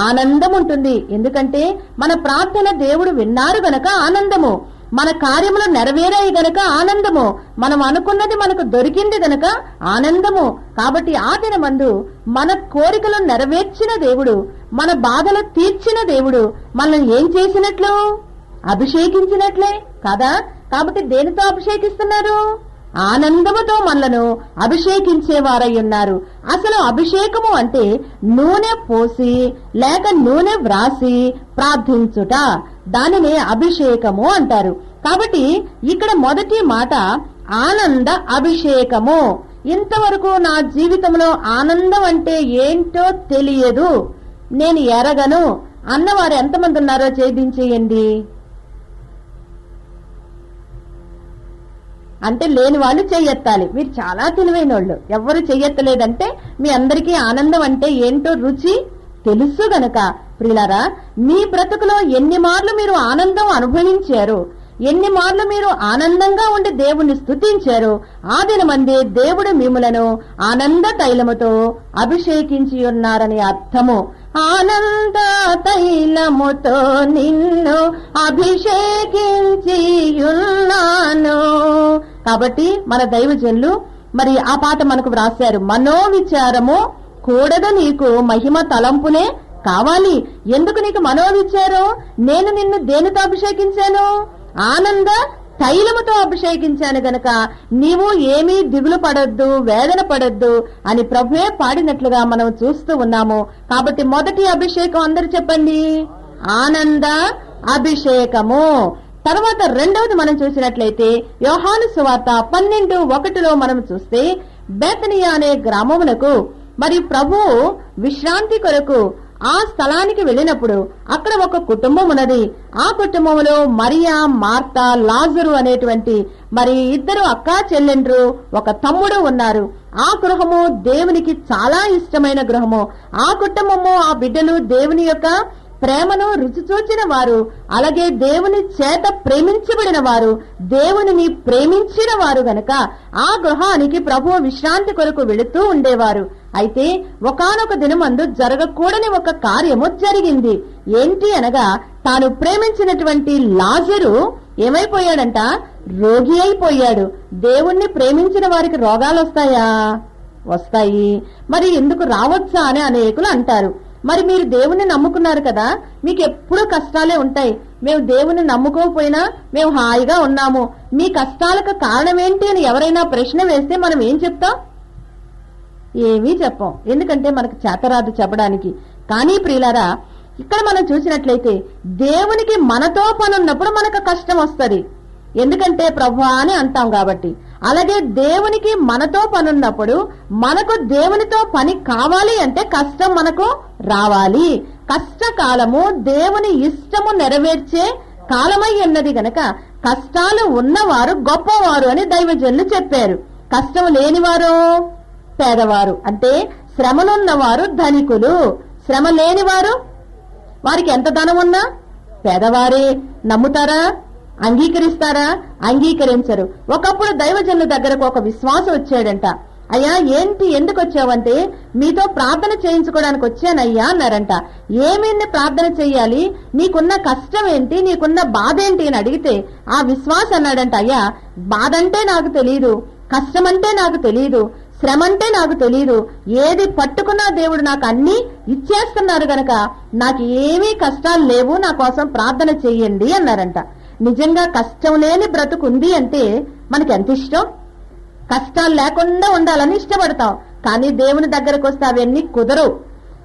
ఆనందం ఉంటుంది. ఎందుకంటే మన ప్రార్థన దేవుడు విన్నారు గనక ఆనందము. మన కార్యములు నెరవేరాయి గనక ఆనందము, మనం అనుకున్నది మనకు దొరికింది గనక ఆనందము. కాబట్టి ఆ దినమందు మన కోరికలు నెరవేర్చిన దేవుడు, మన బాధలు తీర్చిన దేవుడు మనల్ని ఏం చేసినట్లు? అభిషేకించినట్లే కదా. కాబట్టి దేనితో అభిషేకిస్తున్నారు? ఆనందముతో మనలను అభిషేకించేవారై ఉన్నారు. అసలు అభిషేకము అంటే నూనె పోసి లేక నూనె వ్రాసి ప్రార్థించుట, దానినే అభిషేకము అంటారు. కాబట్టి ఇక్కడ మొదటి మాట ఆనంద అభిషేకము. ఇంతవరకు నా జీవితంలో ఆనందం అంటే ఏంటో తెలియదు, నేను ఎరగను అన్నవారు ఎంతమంది ఉన్నారో చేయించేయండి. అంటే లేని వాళ్ళు చెయ్యెత్తాలి. మీరు చాలా తెలివైన వాళ్ళు. ఎవరు చెయ్యెత్తలేదంటే మీ అందరికీ ఆనందం అంటే ఏంటో రుచి తెలుసు గనక. ప్రియులారా, మీ బ్రతుకులో ఎన్ని మార్లు మీరు ఆనందం అనుభవించారు, ఎన్ని మార్లు మీరు ఆనందంగా ఉండి దేవుణ్ణి స్తుతించారు, ఆ దినమందే దేవుడు మిమ్ములను ఆనంద తైలముతో అభిషేకించి ఉన్నారని అర్థము. ఆనంద తైలముతో నిన్ను అభిషేకించి ఉన్నాను. కాబట్టి మన దైవజనులు మరి ఆ పాట మనకు వ్రాశారు. మనోవిచారము కూడదు నీకు, మహిమ తలంపునే కావాలి. ఎందుకు నీకు మనోవిచారం? నేను నిన్ను దేనితో అభిషేకించాను? ఆనంద తైలముతో అభిషేకించాను గనక నీవు ఏమీ దిగులు పడొద్దు, వేదన పడొద్దు అని ప్రభువే పాడినట్లుగా మనం చూస్తూ ఉన్నాము. కాబట్టి మొదటి అభిషేకం అందరూ చెప్పండి, ఆనంద అభిషేకము. తర్వాత రెండవది మనం చూసినట్లయితే యోహాను సువార్త 12:1 మనం చూస్తే, బేతనియా అనే గ్రామమునకు మరి ప్రభువు విశ్రాంతి కొరకు ఆ స్థలానికి వెళ్ళినప్పుడు అక్కడ ఒక కుటుంబం ఉన్నది. ఆ కుటుంబంలో మరియా, మార్తా, లాజరు అనేటువంటి మరి ఇద్దరు అక్కా చెల్లెండ్రు, ఒక తమ్ముడు ఉన్నారు. ఆ గృహము దేవునికి చాలా ఇష్టమైన గృహము. ఆ కుటుంబము, ఆ బిడ్డలు దేవుని యొక్క ప్రేమను రుచి చూచిన వారు, అలాగే దేవుని చేత ప్రేమించబడిన వారు, దేవునిని ప్రేమించిన వారు గనక ఆ గృహానికి ప్రభువు విశ్రాంతి కొరకు వెళుతూ ఉండేవారు. అయితే ఒకానొక దినమందు జరగకూడని ఒక కార్యము జరిగింది. ఏంటి అనగా, తాను ప్రేమించినటువంటి లాజరు ఏమైపోయాడంట? రోగి అయిపోయాడు. దేవుణ్ణి ప్రేమించిన వారికి రోగాలు వస్తాయా? వస్తాయి. మరి ఎందుకు రావచ్చా అని అనేకులు అంటారు. మరి మీరు దేవుణ్ణి నమ్ముకున్నారు కదా, మీకు ఎప్పుడూ కష్టాలే ఉంటాయి. మేము దేవుణ్ణి నమ్ముకోకపోయినా మేము హాయిగా ఉన్నాము, మీ కష్టాలకు కారణం ఏంటి అని ఎవరైనా ప్రశ్న వేస్తే మనం ఏం చెప్తాం? ఏమీ చెప్పం. ఎందుకంటే మనకు చేతరాదు చెప్పడానికి. కానీ ప్రియులారా, ఇక్కడ మనం చూసినట్లయితే దేవునికి మనతో పని ఉన్నప్పుడు మనకు కష్టం వస్తుంది. ఎందుకంటే ప్రభువా అని అంటాం కాబట్టి. అలాగే దేవునికి మనతో పని ఉన్నప్పుడు మనకు దేవునితో పని కావాలి అంటే కష్టం మనకు రావాలి. కష్టకాలము దేవుని ఇష్టము నెరవేర్చే కాలమై ఉన్నది గనక కష్టాలు ఉన్నవారు గొప్పవారు అని దైవజనులు చెప్పారు. కష్టం లేనివారు పేదవారు. అంటే శ్రమలున్నవారు ధనికులు, శ్రమ లేనివారు వారికి ఎంత ధనం ఉన్నా పేదవారే. నమ్ముతారా? అంగీకరిస్తారా? అంగీకరించరు. ఒకప్పుడు దైవజనుల దగ్గరకు ఒక విశ్వాసం వచ్చాడంట. అయ్యా ఏంటి, ఎందుకు వచ్చావంటే మీతో ప్రార్థన చేయించుకోవడానికి వచ్చానయ్యా అన్నారంట. ఏమైంది ప్రార్థన చెయ్యాలి, నీకున్న కష్టం ఏంటి, నీకున్న బాధ ఏంటి అని అడిగితే ఆ విశ్వాసం అన్నాడంట, అయ్యా బాధ అంటే నాకు తెలియదు, కష్టం అంటే నాకు తెలియదు, శ్రమ అంటే నాకు తెలియదు, ఏది పట్టుకున్నా దేవుడు నాకు అన్ని ఇచ్చేస్తున్నారు గనక నాకు ఏమీ కష్టాలు లేవు, నా కోసం ప్రార్థన చెయ్యండి అన్నారంట. నిజంగా కష్టం లేని బ్రతుకుంది అంటే మనకి ఎంత ఇష్టం. కష్టాలు లేకుండా ఉండాలని ఇష్టపడతాం. కానీ దేవుని దగ్గరకు వస్తే అవన్నీ కుదరవు.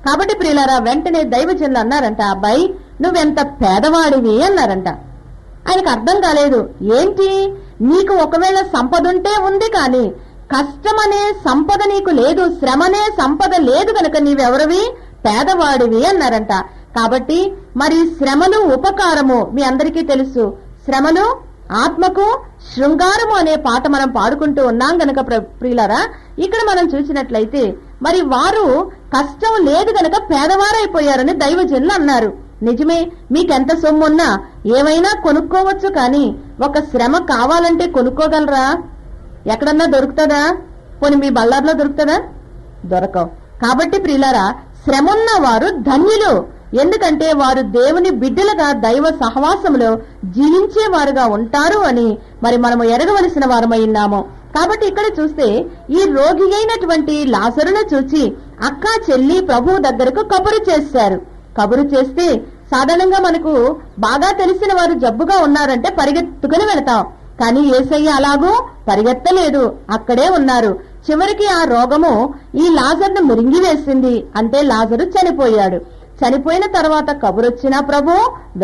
కాబట్టి ప్రియులారా, వెంటనే దైవజనులు అన్నారంట, అబ్బాయి నువ్వెంత పేదవాడివి అన్నారంట. ఆయనకు అర్థం కాలేదు. ఏంటి, నీకు ఒకవేళ సంపద ఉంటే ఉంది, కానీ కష్టమనే సంపద నీకు లేదు, శ్రమనే సంపద లేదు కనుక నీవెవరివి? పేదవాడివి అన్నారంట. కాబట్టి మరి శ్రమలు ఉపకారము మీ అందరికీ తెలుసు. శ్రమలు ఆత్మకు శృంగారము అనే పాట మనం పాడుకుంటూ ఉన్నాం గనక ప్రియులారా, ఇక్కడ మనం చూసినట్లయితే మరి వారు కష్టం లేదు గనక పేదవారైపోయారని దైవజనులు అన్నారు. నిజమే, మీకెంత సొమ్మున్నా ఏమైనా కొనుక్కోవచ్చు, కానీ ఒక శ్రమ కావాలంటే కొనుక్కోగలరా? ఎక్కడన్నా దొరుకుతుందా? పోనీ మీ బళ్ళార్లో దొరుకుతుందా? దొరకవు. కాబట్టి ప్రియులారా, శ్రమ ఉన్న వారు ధన్యులు. ఎందుకంటే వారు దేవుని బిడ్డలుగా దైవ సహవాసములో జీవించేవారుగా ఉంటారు అని మరి మనము ఎరగవలసిన వారమై ఉన్నాము. కాబట్టి ఇక్కడ చూస్తే ఈ రోగి అయినటువంటి లాజరును చూచి అక్క చెల్లి ప్రభు దగ్గరకు కబురు చేశారు. కబురు చేస్తే సాధారణంగా మనకు బాగా తెలిసిన వారు జబ్బుగా ఉన్నారంటే పరిగెత్తుకుని వెళతాం. కానీ యేసయ్య అలాగూ పరిగెత్తలేదు, అక్కడే ఉన్నారు. చివరికి ఆ రోగము ఈ లాజరును మిరింగివేసింది. అంటే లాజరు చనిపోయాడు. చనిపోయిన తర్వాత కబురొచ్చినా ప్రభు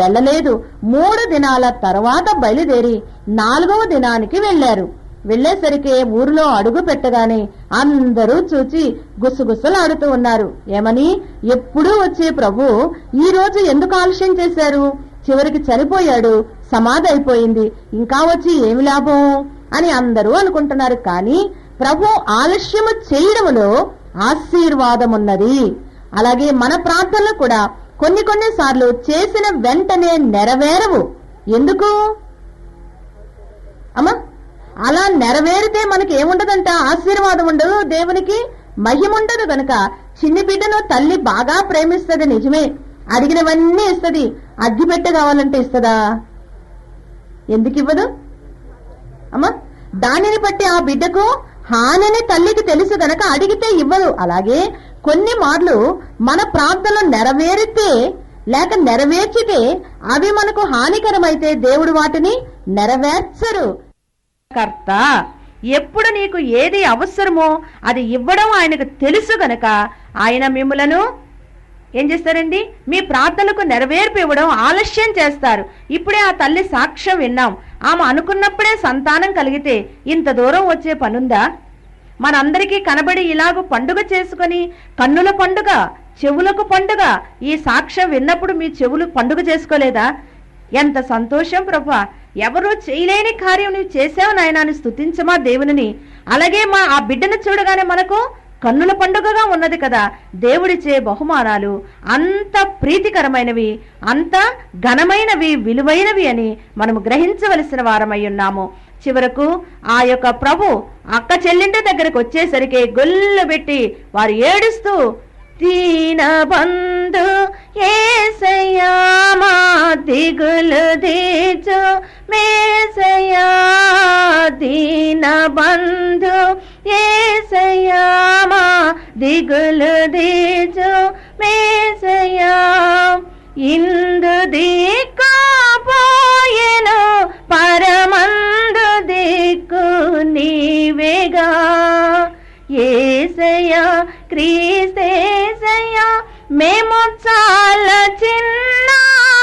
వెళ్ళలేదు. 3 దినాల తర్వాత బయలుదేరి 4వ దినానికి వెళ్లారు. వెళ్లేసరికి ఊరిలో అడుగు పెట్టగానే అందరూ చూచి గుసగుసలాడుతూ ఉన్నారు. ఏమని? ఎప్పుడూ వచ్చే ప్రభు ఈ రోజు ఎందుకు ఆలస్యం చేశారు? చివరికి చనిపోయాడు, సమాధి అయిపోయింది, ఇంకా వచ్చి ఏమి లాభం అని అందరూ అనుకుంటున్నారు. కానీ ప్రభు ఆలస్యము చేయడములో ఆశీర్వాదమున్నది. అలాగే మన ప్రార్థనలు కూడా కొన్ని సార్లు చేసిన వెంటనే నెరవేరవు. ఎందుకు అమ్మా? అలా నెరవేరితే మనకి ఏముండదంట? ఆశీర్వాదం ఉండదు, దేవునికి మహిమ ఉండదు. గనుక చిన్ని బిడ్డను తల్లి బాగా ప్రేమిస్తుంది, నిజమే, అడిగినవన్నీ ఇస్తుంది. అగ్గిపెట్టె కావాలంటే ఇస్తుందా? ఎందుకు ఇవ్వదు అమ్మా? దానిని బట్టి ఆ బిడ్డకు హానిని తల్లికి తెలుసు గనక అడిగితే ఇవ్వదు. అలాగే కొన్ని మార్లు మన ప్రార్థనలు నెరవేరితే లేక నెరవేర్చితే అవి మనకు హానికరమైతే దేవుడు వాటిని నెరవేర్చరు. కర్త ఎప్పుడు నీకు ఏది అవసరమో అది ఇవ్వడం ఆయనకు తెలుసు గనక ఆయన మిమ్ములను ఏం చేస్తారండి? మీ ప్రార్థనలకు నెరవేర్పు ఇవ్వడం ఆలస్యం చేస్తారు. ఇప్పుడే ఆ తల్లి సాక్ష్యం విన్నాం. ఆమె అనుకున్నప్పుడే సంతానం కలిగితే ఇంత దూరం వచ్చే పనుందా? మనందరికీ కనబడి ఇలాగ పండుగ చేసుకొని కన్నుల పండుగ, చెవులకు పండుగ, ఈ సాక్ష్యం విన్నప్పుడు మీ చెవులు పండుగ చేసుకోలేదా? ఎంత సంతోషం ప్రభా! ఎవరూ చేయలేని కార్యం నువ్వు చేసావు నాయనా అని స్తుతించమా దేవుని. అలాగే ఆ బిడ్డను చూడగానే మనకు కన్నుల పండుగగా ఉన్నది కదా. దేవుడిచ్చే బహుమానాలు అంత ప్రీతికరమైనవి, అంత ఘనమైనవి, విలువైనవి అని మనము గ్రహించవలసిన వారమై ఉన్నాము. చివరకు ఆ యొక్క ప్రభు అక్క చెల్లింటి దగ్గరకు వచ్చేసరికి గొల్లు పెట్టి వారు ఏడుస్తూ, దీనబంధు యేసయ్యా మా దిగులు తీర్చు మేసయ్యా, దీనబంధు యేసయ్యా మా దిగులు తీర్చు మేసయ్యా, ఇందు దిక్కుపోయెను పరమందు దిక్కు నీవేగా, యేసయ్యా క్రీస్తేసయ్యా మేము చాలా చిన్నవారము.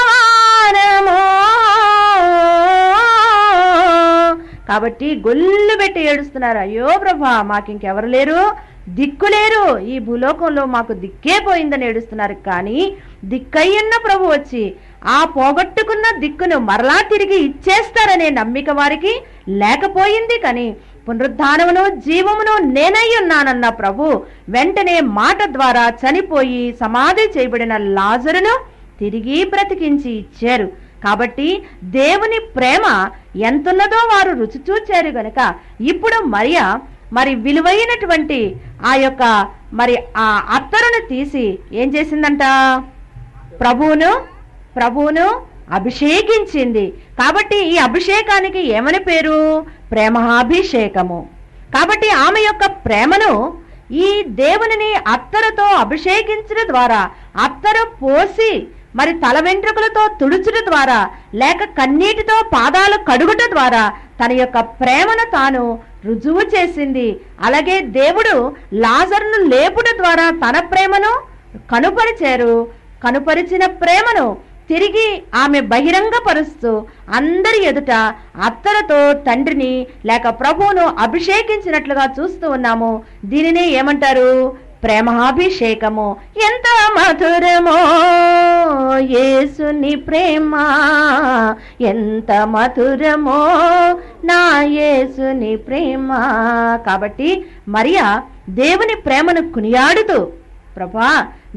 కాబట్టి గొల్లు పెట్టి ఏడుస్తున్నారు. అయ్యో ప్రభా, మాకింకెవరు లేరు, దిక్కులేరు, ఈ భూలోకంలో మాకు దిక్కే పోయిందని ఏడుస్తున్నారు. కానీ దిక్కయ్యున్న ప్రభు వచ్చి ఆ పోగొట్టుకున్న దిక్కును మరలా తిరిగి ఇచ్చేస్తారనే నమ్మిక వారికి లేకపోయింది. కానీ పునరుద్ధానమును జీవమును నేనై ఉన్నానన్న ప్రభు వెంటనే మాట ద్వారా చనిపోయి సమాధి చేయబడిన లాజరును తిరిగి బ్రతికించి ఇచ్చారు. కాబట్టి దేవుని ప్రేమ ఎంతున్నదో వారు రుచి చూచారు గనక ఇప్పుడు మరియా మరి విలువైనటువంటి ఆ యొక్క మరి ఆ అత్తరును తీసి ఏం చేసిందంట? ప్రభువును అభిషేకించింది. కాబట్టి ఈ అభిషేకానికి ఏమని పేరు? ప్రేమాభిషేకము. కాబట్టి ఆమె యొక్క ప్రేమను ఈ దేవునిని అత్తరుతో అభిషేకించడం ద్వారా, అత్తరు పోసి మరి తల వెంట్రుకలతో తుడుచుట ద్వారా, లేక కన్నీటితో పాదాలు కడుగుట ద్వారా తన యొక్క ప్రేమను తాను రుజువు చేసింది. అలాగే దేవుడు లాజరును లేపుట ద్వారా తన ప్రేమను కనుపరిచారు. కనుపరిచిన ప్రేమను తిరిగి ఆమె బహిరంగపరుస్తూ అందరి ఎదుట అత్తరుతో తండ్రిని లేక ప్రభువును అభిషేకించినట్లుగా చూస్తూ ఉన్నాము. దీనినే ఏమంటారు? ప్రేమాభిషేకము. ఎంత మధురమో యేసుని ప్రేమ, ఎంత మధురమో నా యేసుని ప్రేమ. కాబట్టి మరియా దేవుని ప్రేమను కొనియాడుతూ, ప్రభా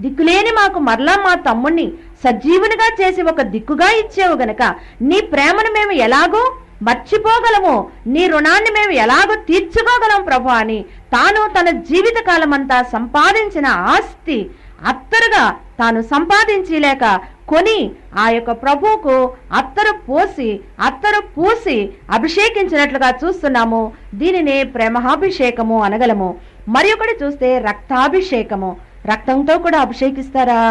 దిక్కులేని మాకు మరలా మా తమ్ముణ్ణి సజీవునిగా చేసి ఒక దిక్కుగా ఇచ్చావు గనక నీ ప్రేమను మేము ఎలాగో మర్చిపోగలము, నీ రుణాన్ని మేము ఎలాగో తీర్చుకోగలం ప్రభు అని తాను తన జీవిత కాలమంతా సంపాదించిన ఆస్తి అత్తరుగా తాను సంపాదించి లేక కొని ఆ యొక్క ప్రభువుకు అత్తరు పూసి అభిషేకించినట్లుగా చూస్తున్నాము. దీనినే ప్రేమాభిషేకము అనగలము. మరి ఒకటి చూస్తే రక్తాభిషేకము. రక్తంతో కూడా అభిషేకిస్తారా?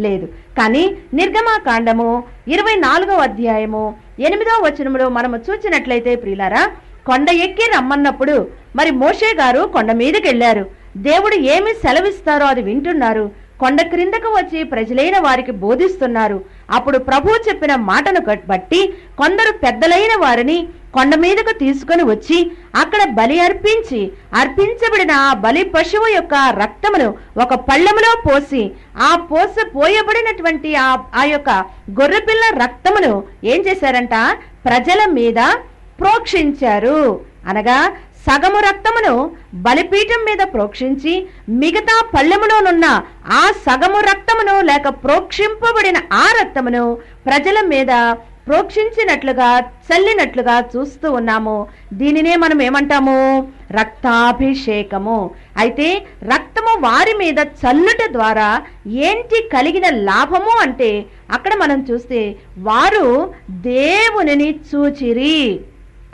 లేదు. కానీ నిర్గమాకాండము 24వ అధ్యాయము 8వ వచనములో మనము చూచినట్లయితే ప్రియులారా, కొండ ఎక్కి రమ్మన్నప్పుడు మరి మోషే గారు కొండ మీదకి వెళ్ళారు. దేవుడు ఏమి సెలవిస్తారో అది వింటున్నారు. కొండ క్రిందకు వచ్చి ప్రజలైన వారికి బోధిస్తున్నారు. అప్పుడు ప్రభువు చెప్పిన మాటను బట్టి కొందరు పెద్దలైన వారిని కొండ మీదకు తీసుకొని వచ్చి అక్కడ బలి అర్పించబడిన ఆ బలి పశువు యొక్క రక్తమును ఒక పళ్ళెములో పోసి పోయబడినటువంటి ఆ యొక్క గొర్రెపిల్ల రక్తమును ఏం చేశారంట? ప్రజల మీద ప్రోక్షించారు. అనగా సగము రక్తమును బలిపీఠం మీద ప్రోక్షించి మిగతా పళ్ళెములోనున్న ఆ సగము రక్తమును లేక ప్రోక్షింపబడిన ఆ రక్తమును ప్రజల మీద ప్రోక్షించినట్లుగా చల్లినట్లుగా చూస్తూ ఉన్నాము. దీనినే మనం ఏమంటాము? రక్తాభిషేకము. అయితే రక్తము వారి మీద చల్లుట ద్వారా ఏంటి కలిగిన లాభము అంటే అక్కడ మనం చూస్తే వారు దేవునిని చూచిరి.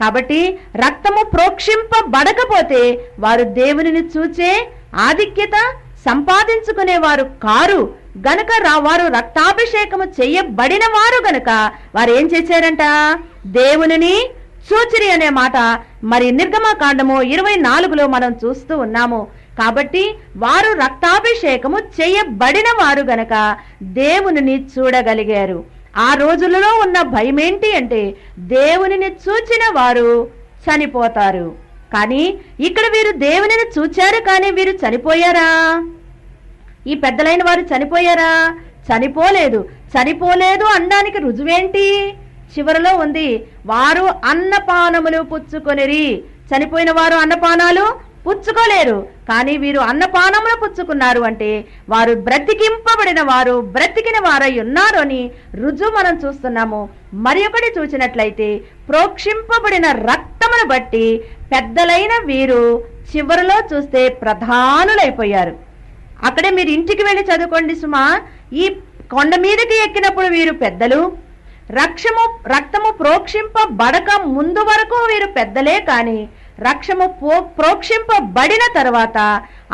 కాబట్టి రక్తము ప్రోక్షింపబడకపోతే వారు దేవునిని చూచే ఆధిక్యత సంపాదించుకునేవారు కారు గనుక వారు రక్తాభిషేకము చేయబడిన వారు గనుక వారు ఏం చేశారంట? దేవునిని చూచిరి అనే మాట మరి నిర్గమకాండము 24లో మనం చూస్తూ ఉన్నాము. కాబట్టి వారు రక్తాభిషేకము చేయబడిన వారు గనక దేవునిని చూడగలిగారు. ఆ రోజులలో ఉన్న భయం ఏంటి అంటే దేవునిని చూచిన వారు చనిపోతారు. కానీ ఇక్కడ వీరు దేవునిని చూచారు, కానీ వీరు చనిపోయారా? ఈ పెద్దలైన వారు చనిపోయారా? చనిపోలేదు అనడానికి రుజువేంటి? చివరిలో ఉంది, వారు అన్నపానములు పుచ్చుకొనిరి. చనిపోయిన వారు అన్నపానాలు పుచ్చుకోలేరు, కానీ వీరు అన్నపానములు పుచ్చుకున్నారు అంటే వారు బ్రతికింపబడిన వారు, బ్రతికిన వారై ఉన్నారు అని రుజువు మనం చూస్తున్నాము. మరి ఒకటి చూసినట్లయితే ప్రోక్షింపబడిన రక్తమును బట్టి పెద్దలైన వీరు చివరిలో చూస్తే ప్రధానులైపోయారు. అక్కడే మీరు ఇంటికి వెళ్ళి చదువుకోండి సుమా. ఈ కొండ మీదకి ఎక్కినప్పుడు వీరు పెద్దలు, రక్తము ప్రోక్షింపబడక ముందు వరకు వీరు పెద్దలే, కానీ రక్తము ప్రోక్షింపబడిన తర్వాత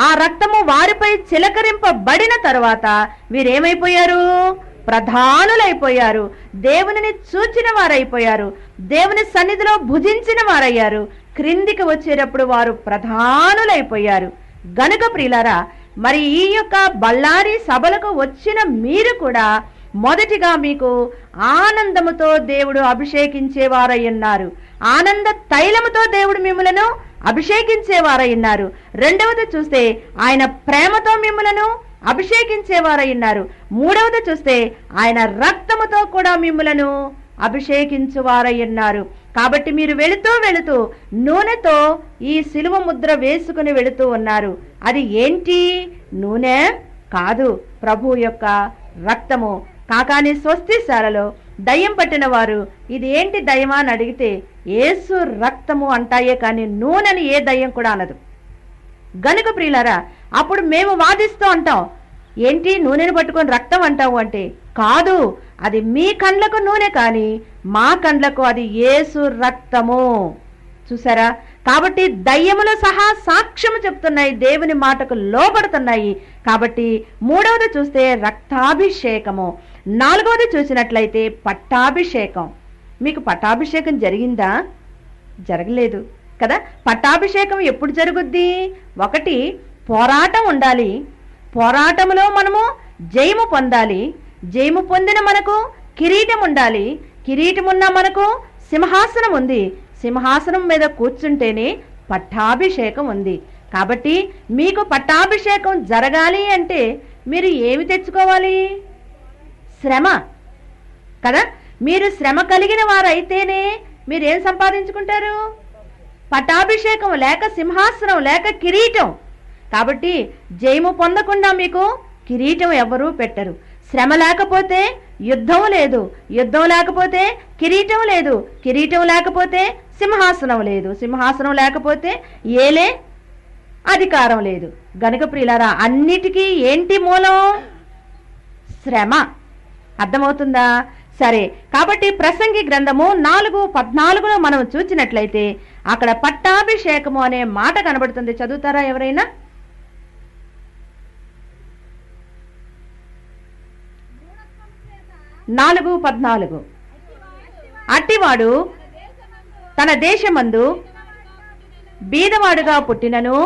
ఆ రక్తము వారిపై చిలకరింపబడిన తర్వాత వీరేమైపోయారు? ప్రధానులైపోయారు. దేవునిని చూచిన వారైపోయారు. దేవుని సన్నిధిలో భుజించిన వారయ్యారు. క్రిందికి వచ్చేటప్పుడు వారు ప్రధానులైపోయారు. గనుక ప్రియులారా, మరి ఈ యొక్క బళ్ళారి సభలకు వచ్చిన మీరు కూడా మొదటిగా మీకు ఆనందముతో దేవుడు అభిషేకించేవారై ఉన్నారు. ఆనంద తైలముతో దేవుడు మిమ్ములను అభిషేకించేవారై ఉన్నారు. రెండవది చూస్తే ఆయన ప్రేమతో మిమ్ములను అభిషేకించేవారై ఉన్నారు. మూడవది చూస్తే ఆయన రక్తముతో కూడా మిమ్ములను అభిషేకించువారై ఉన్నారు. కాబట్టి మీరు వెళుతూ నూనెతో ఈ సిలువ ముద్ర వేసుకుని వెళుతూ ఉన్నారు. అది ఏంటి? నూనె కాదు, ప్రభు యొక్క రక్తము. కాకాని స్వస్తిశాలలో దయ్యం పట్టిన వారు ఇది ఏంటి దయ్యమా అని అడిగితే యేసు రక్తము అంటాయే, కానీ నూనెని ఏ దయ్యం కూడా అనదు. గనుక ప్రియులారా, అప్పుడు మేము వాదిస్తూ అంటాం, ఏంటి నూనెను పట్టుకొని రక్తం అంటావు అంటే, కాదు, అది మీ కండ్లకు నూనె, కానీ మా కండ్లకు అది యేసు రక్తము. చూసారా? కాబట్టి దయ్యములు సహా సాక్ష్యము చెప్తున్నాయి, దేవుని మాటకు లోబడుతున్నాయి. కాబట్టి మూడవది చూస్తే రక్తాభిషేకము. నాలుగవది చూసినట్లయితే పట్టాభిషేకం. మీకు పట్టాభిషేకం జరిగిందా? జరగలేదు కదా. పట్టాభిషేకం ఎప్పుడు జరుగుద్ది? ఒకటి, పోరాటం ఉండాలి. పోరాటంలో మనము జయము పొందాలి. జయము పొందిన మనకు కిరీటం ఉండాలి. కిరీటం ఉన్న మనకు సింహాసనం ఉంది. సింహాసనం మీద కూర్చుంటేనే పట్టాభిషేకం ఉంది. కాబట్టి మీకు పట్టాభిషేకం జరగాలి అంటే మీరు ఏమి తెచ్చుకోవాలి? శ్రమ కదా. మీరు శ్రమ కలిగిన వారైతేనే మీరేం సంపాదించుకుంటారు? పట్టాభిషేకం లేక సింహాసనం లేక కిరీటం. కాబట్టి జయము పొందకుండా మీకు కిరీటం ఎవరూ పెట్టరు. శ్రమ లేకపోతే యుద్ధం లేదు, యుద్ధం లేకపోతే కిరీటం లేదు, కిరీటం లేకపోతే సింహాసనం లేదు, సింహాసనం లేకపోతే ఏలే అధికారం లేదు. గనుక ప్రియులారా, అన్నిటికీ ఏంటి మూలం? శ్రమ. అర్థమవుతుందా? సరే, కాబట్టి ప్రసంగి గ్రంథము 4:14 మనం చూసినట్లయితే అక్కడ పట్టాభిషేకము అనే మాట కనబడుతుంది. చదువుతారా ఎవరైనా? 4:14 అట్టివాడు తన దేశమందు బీదవాడుగా పుట్టినను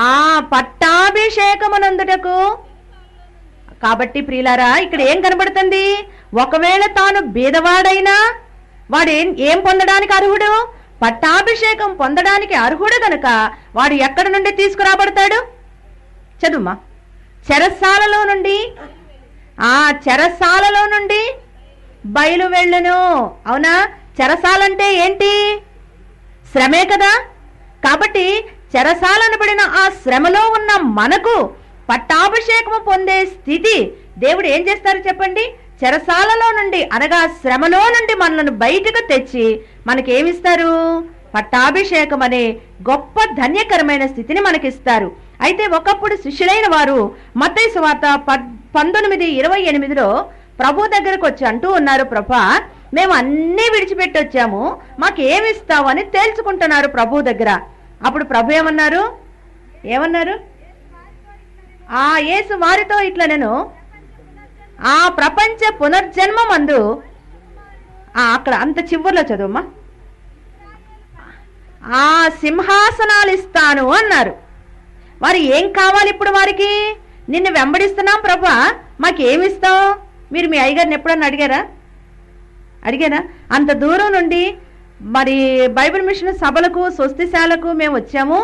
ఆ పట్టాభిషేకమునందుటకు. కాబట్టి ప్రియులారా, ఇక్కడ ఏం కనబడుతుంది? ఒకవేళ తాను బీదవాడైనా వాడు ఏం పొందడానికి అర్హుడు? పట్టాభిషేకం పొందడానికి అర్హుడు గనుక వాడు ఎక్కడి నుండి తీసుకురాబడతాడు? చదువుమా. చెరసాలలో నుండి. చెరసాలలో నుండి బయలు వెళ్ళును. అవునా? చెరసాలంటే ఏంటి? శ్రమే కదా. కాబట్టి చెరసాలనబడిన ఆ శ్రమలో ఉన్న మనకు పట్టాభిషేకము పొందే స్థితి దేవుడు ఏం చేస్తారు చెప్పండి? చెరసాలలో నుండి, అనగా శ్రమలో నుండి మనల్ని బయటకు తెచ్చి మనకేమిస్తారు? పట్టాభిషేకం అనే గొప్ప ధన్యకరమైన స్థితిని మనకిస్తారు. అయితే ఒకప్పుడు శిష్యులైన వారు మత్తయి సువార్త 19:28 ప్రభు దగ్గరకు వచ్చి అంటూ ఉన్నారు, ప్రభా మేము అన్నీ విడిచిపెట్టి వచ్చాము, మాకేమిస్తావు అని తేల్చుకుంటున్నారు ప్రభు దగ్గర. అప్పుడు ప్రభు ఏమన్నారు? యేసు వారితో ఇట్లా, నేను ఆ ప్రపంచ పునర్జన్మ మందు, అక్కడ అంత చివరిలో చదువుమా, ఆ సింహాసనాలు ఇస్తాను అన్నారు. వారు ఏం కావాలి ఇప్పుడు? వారికి నిన్ను వెంబడిస్తున్నాం ప్రభా, మాకేమిస్తావు? మీరు మీ అయ్యగారిని ఎప్పుడన్నా అడిగారా? అంత దూరం నుండి మరి బైబిల్ మిషన్ సభలకు, స్వస్తిశాలకు మేము వచ్చాము,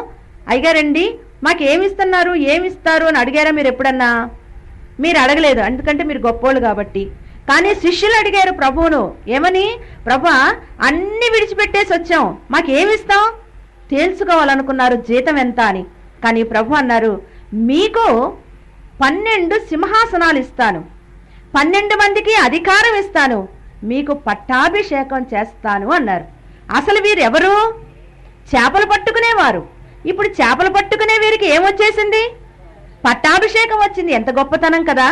అయ్యగారండి మాకేమిస్తున్నారు, ఏమిస్తారు అని అడిగారా మీరు ఎప్పుడన్నా? మీరు అడగలేదు, ఎందుకంటే మీరు గొప్పోళ్ళు కాబట్టి. కానీ శిష్యులు అడిగారు ప్రభువును, ఏమని? ప్రభా అన్ని విడిచిపెట్టేసి వచ్చాం, మాకేమిస్తాం? తేల్చుకోవాలనుకున్నారు జీతం ఎంత అని. కానీ ప్రభు అన్నారు, మీకు 12 సింహాసనాలు ఇస్తాను, 12 మందికి అధికారం ఇస్తాను, మీకు పట్టాభిషేకం చేస్తాను అన్నారు. అసలు వీరెవరు? చేపలు పట్టుకునేవారు. ఇప్పుడు చేపలు పట్టుకునే వీరికి ఏమొచ్చేసింది? పట్టాభిషేకం వచ్చింది. ఎంత గొప్పతనం కదా,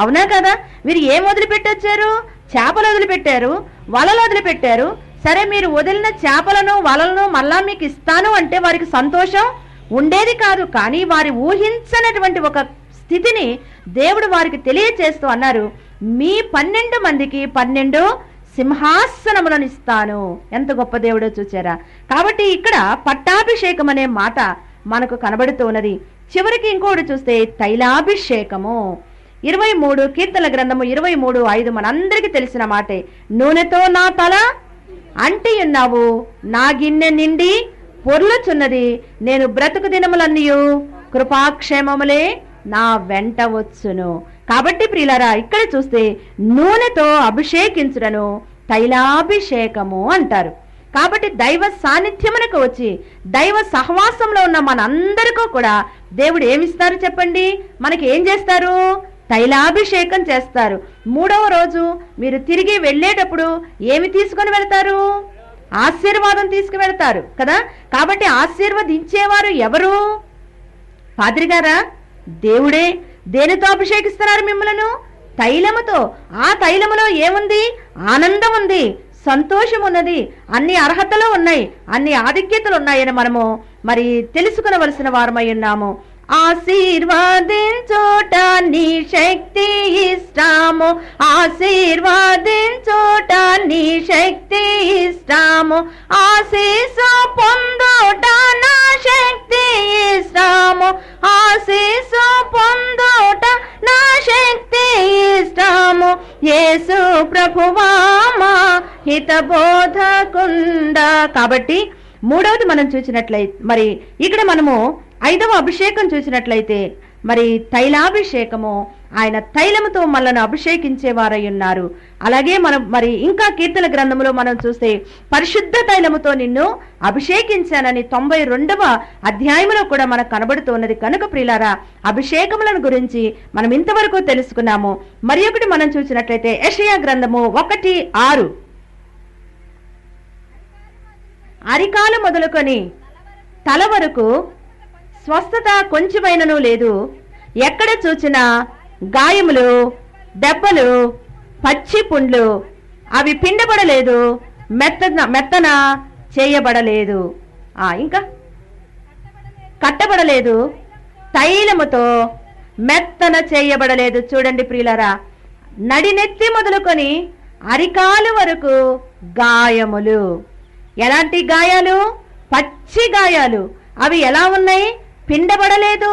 అవునా కదా? వీరు ఏం వదిలిపెట్టొచ్చారు? చేపలు వదిలిపెట్టారు, వలలు వదిలిపెట్టారు. సరే, మీరు వదిలిన చేపలను వలలను మళ్ళా మీకు ఇస్తాను అంటే వారికి సంతోషం ఉండేది కాదు. కానీ వారి ఊహించనటువంటి ఒక స్థితిని దేవుడు వారికి తెలియచేస్తూ అన్నారు, మీ 12 మందికి 12 సింహాసనములను ఇస్తాను. ఎంత గొప్ప దేవుడో చూచారా? కాబట్టి ఇక్కడ పట్టాభిషేకం అనే మాట మనకు కనబడుతూ ఉన్నది. చివరికి ఇంకోటి చూస్తే తైలాభిషేకము. 23 కీర్తన గ్రంథము 23:5 మనందరికీ తెలిసిన మాటే. నూనెతో నా తల అంటి ఉన్నావు, నా గిన్నె నిండి పొర్లుచున్నది, నేను బ్రతుకు దినములన్నీయు కృపాక్షేమములే నా వెంట వచ్చును. కాబట్టి ప్రియులారా, ఇక్కడ చూస్తే నూనెతో అభిషేకించుటను తైలాభిషేకము అంటారు. కాబట్టి దైవ సాన్నిధ్యమునకు వచ్చి దైవ సహవాసంలో ఉన్న మనందరికీ కూడా దేవుడు ఏమిస్తారు చెప్పండి? మనకి ఏం చేస్తారు? తైలాభిషేకం చేస్తారు. 3వ రోజు మీరు తిరిగి వెళ్ళేటప్పుడు ఏమి తీసుకొని వెళ్తారు? ఆశీర్వాదం తీసుకువెళ్తారు కదా. కాబట్టి ఆశీర్వదించేవారు ఎవరు? పాద్రి గారా? దేవుడే. దేనితో అభిషేకిస్తున్నారు మిమ్మలను? తైలముతో. ఆ తైలములో ఏముంది? ఆనందం ఉంది, సంతోషం ఉన్నది, అన్ని అర్హతలు ఉన్నాయి, అన్ని ఆధిక్యతలు ఉన్నాయని మనము మరి తెలుసుకునవలసిన వారమై ఉన్నాము. ఆశీర్వాదించుట నీ శక్తి ఇష్టము, ఆశీర్వాదించుట నీ శక్తి ఇష్టము, ఆశీస్సు పొందుట నా శక్తి ఇష్టము, ఆశీస్సు పొందుట నా శక్తి ఇష్టము, యేసు ప్రభువా మా హితబోధకుండ. కాబట్టి 3వది మనం చూసినట్లయితే, మరి ఇక్కడ మనము 5వ అభిషేకం చూసినట్లయితే మరి తైలాభిషేకము, ఆయన తైలముతో మనల్ని అభిషేకించేవారై ఉన్నారు. అలాగే మనం మరి ఇంకా కీర్తన గ్రంథంలో మనం చూస్తే పరిశుద్ధ తైలముతో నిన్ను అభిషేకించానని 92వ అధ్యాయంలో కూడా మనకు కనబడుతున్నది. కనుక ప్రియులారా, అభిషేకములను గురించి మనం ఇంతవరకు తెలుసుకున్నాము. మరి ఒకటి మనం చూసినట్లయితే యెషయా గ్రంథము 1:6, అరికాలు మొదలుకొని తల వరకు స్వస్థత కొంచెమైనను లేదు. ఎక్కడ చూచినా గాయములు, దెబ్బలు, పచ్చి పుండ్లు. అవి పిండబడలేదు, మెత్తన చేయబడలేదు. ఇంకా కట్టబడలేదు, తైలముతో మెత్తన చేయబడలేదు. చూడండి ప్రియులారా, నడినెత్తి మొదలుకొని అరికాలు వరకు గాయములు. ఎలాంటి గాయాలు? పచ్చి గాయాలు. అవి ఎలా ఉన్నాయి? పిండబడలేదు,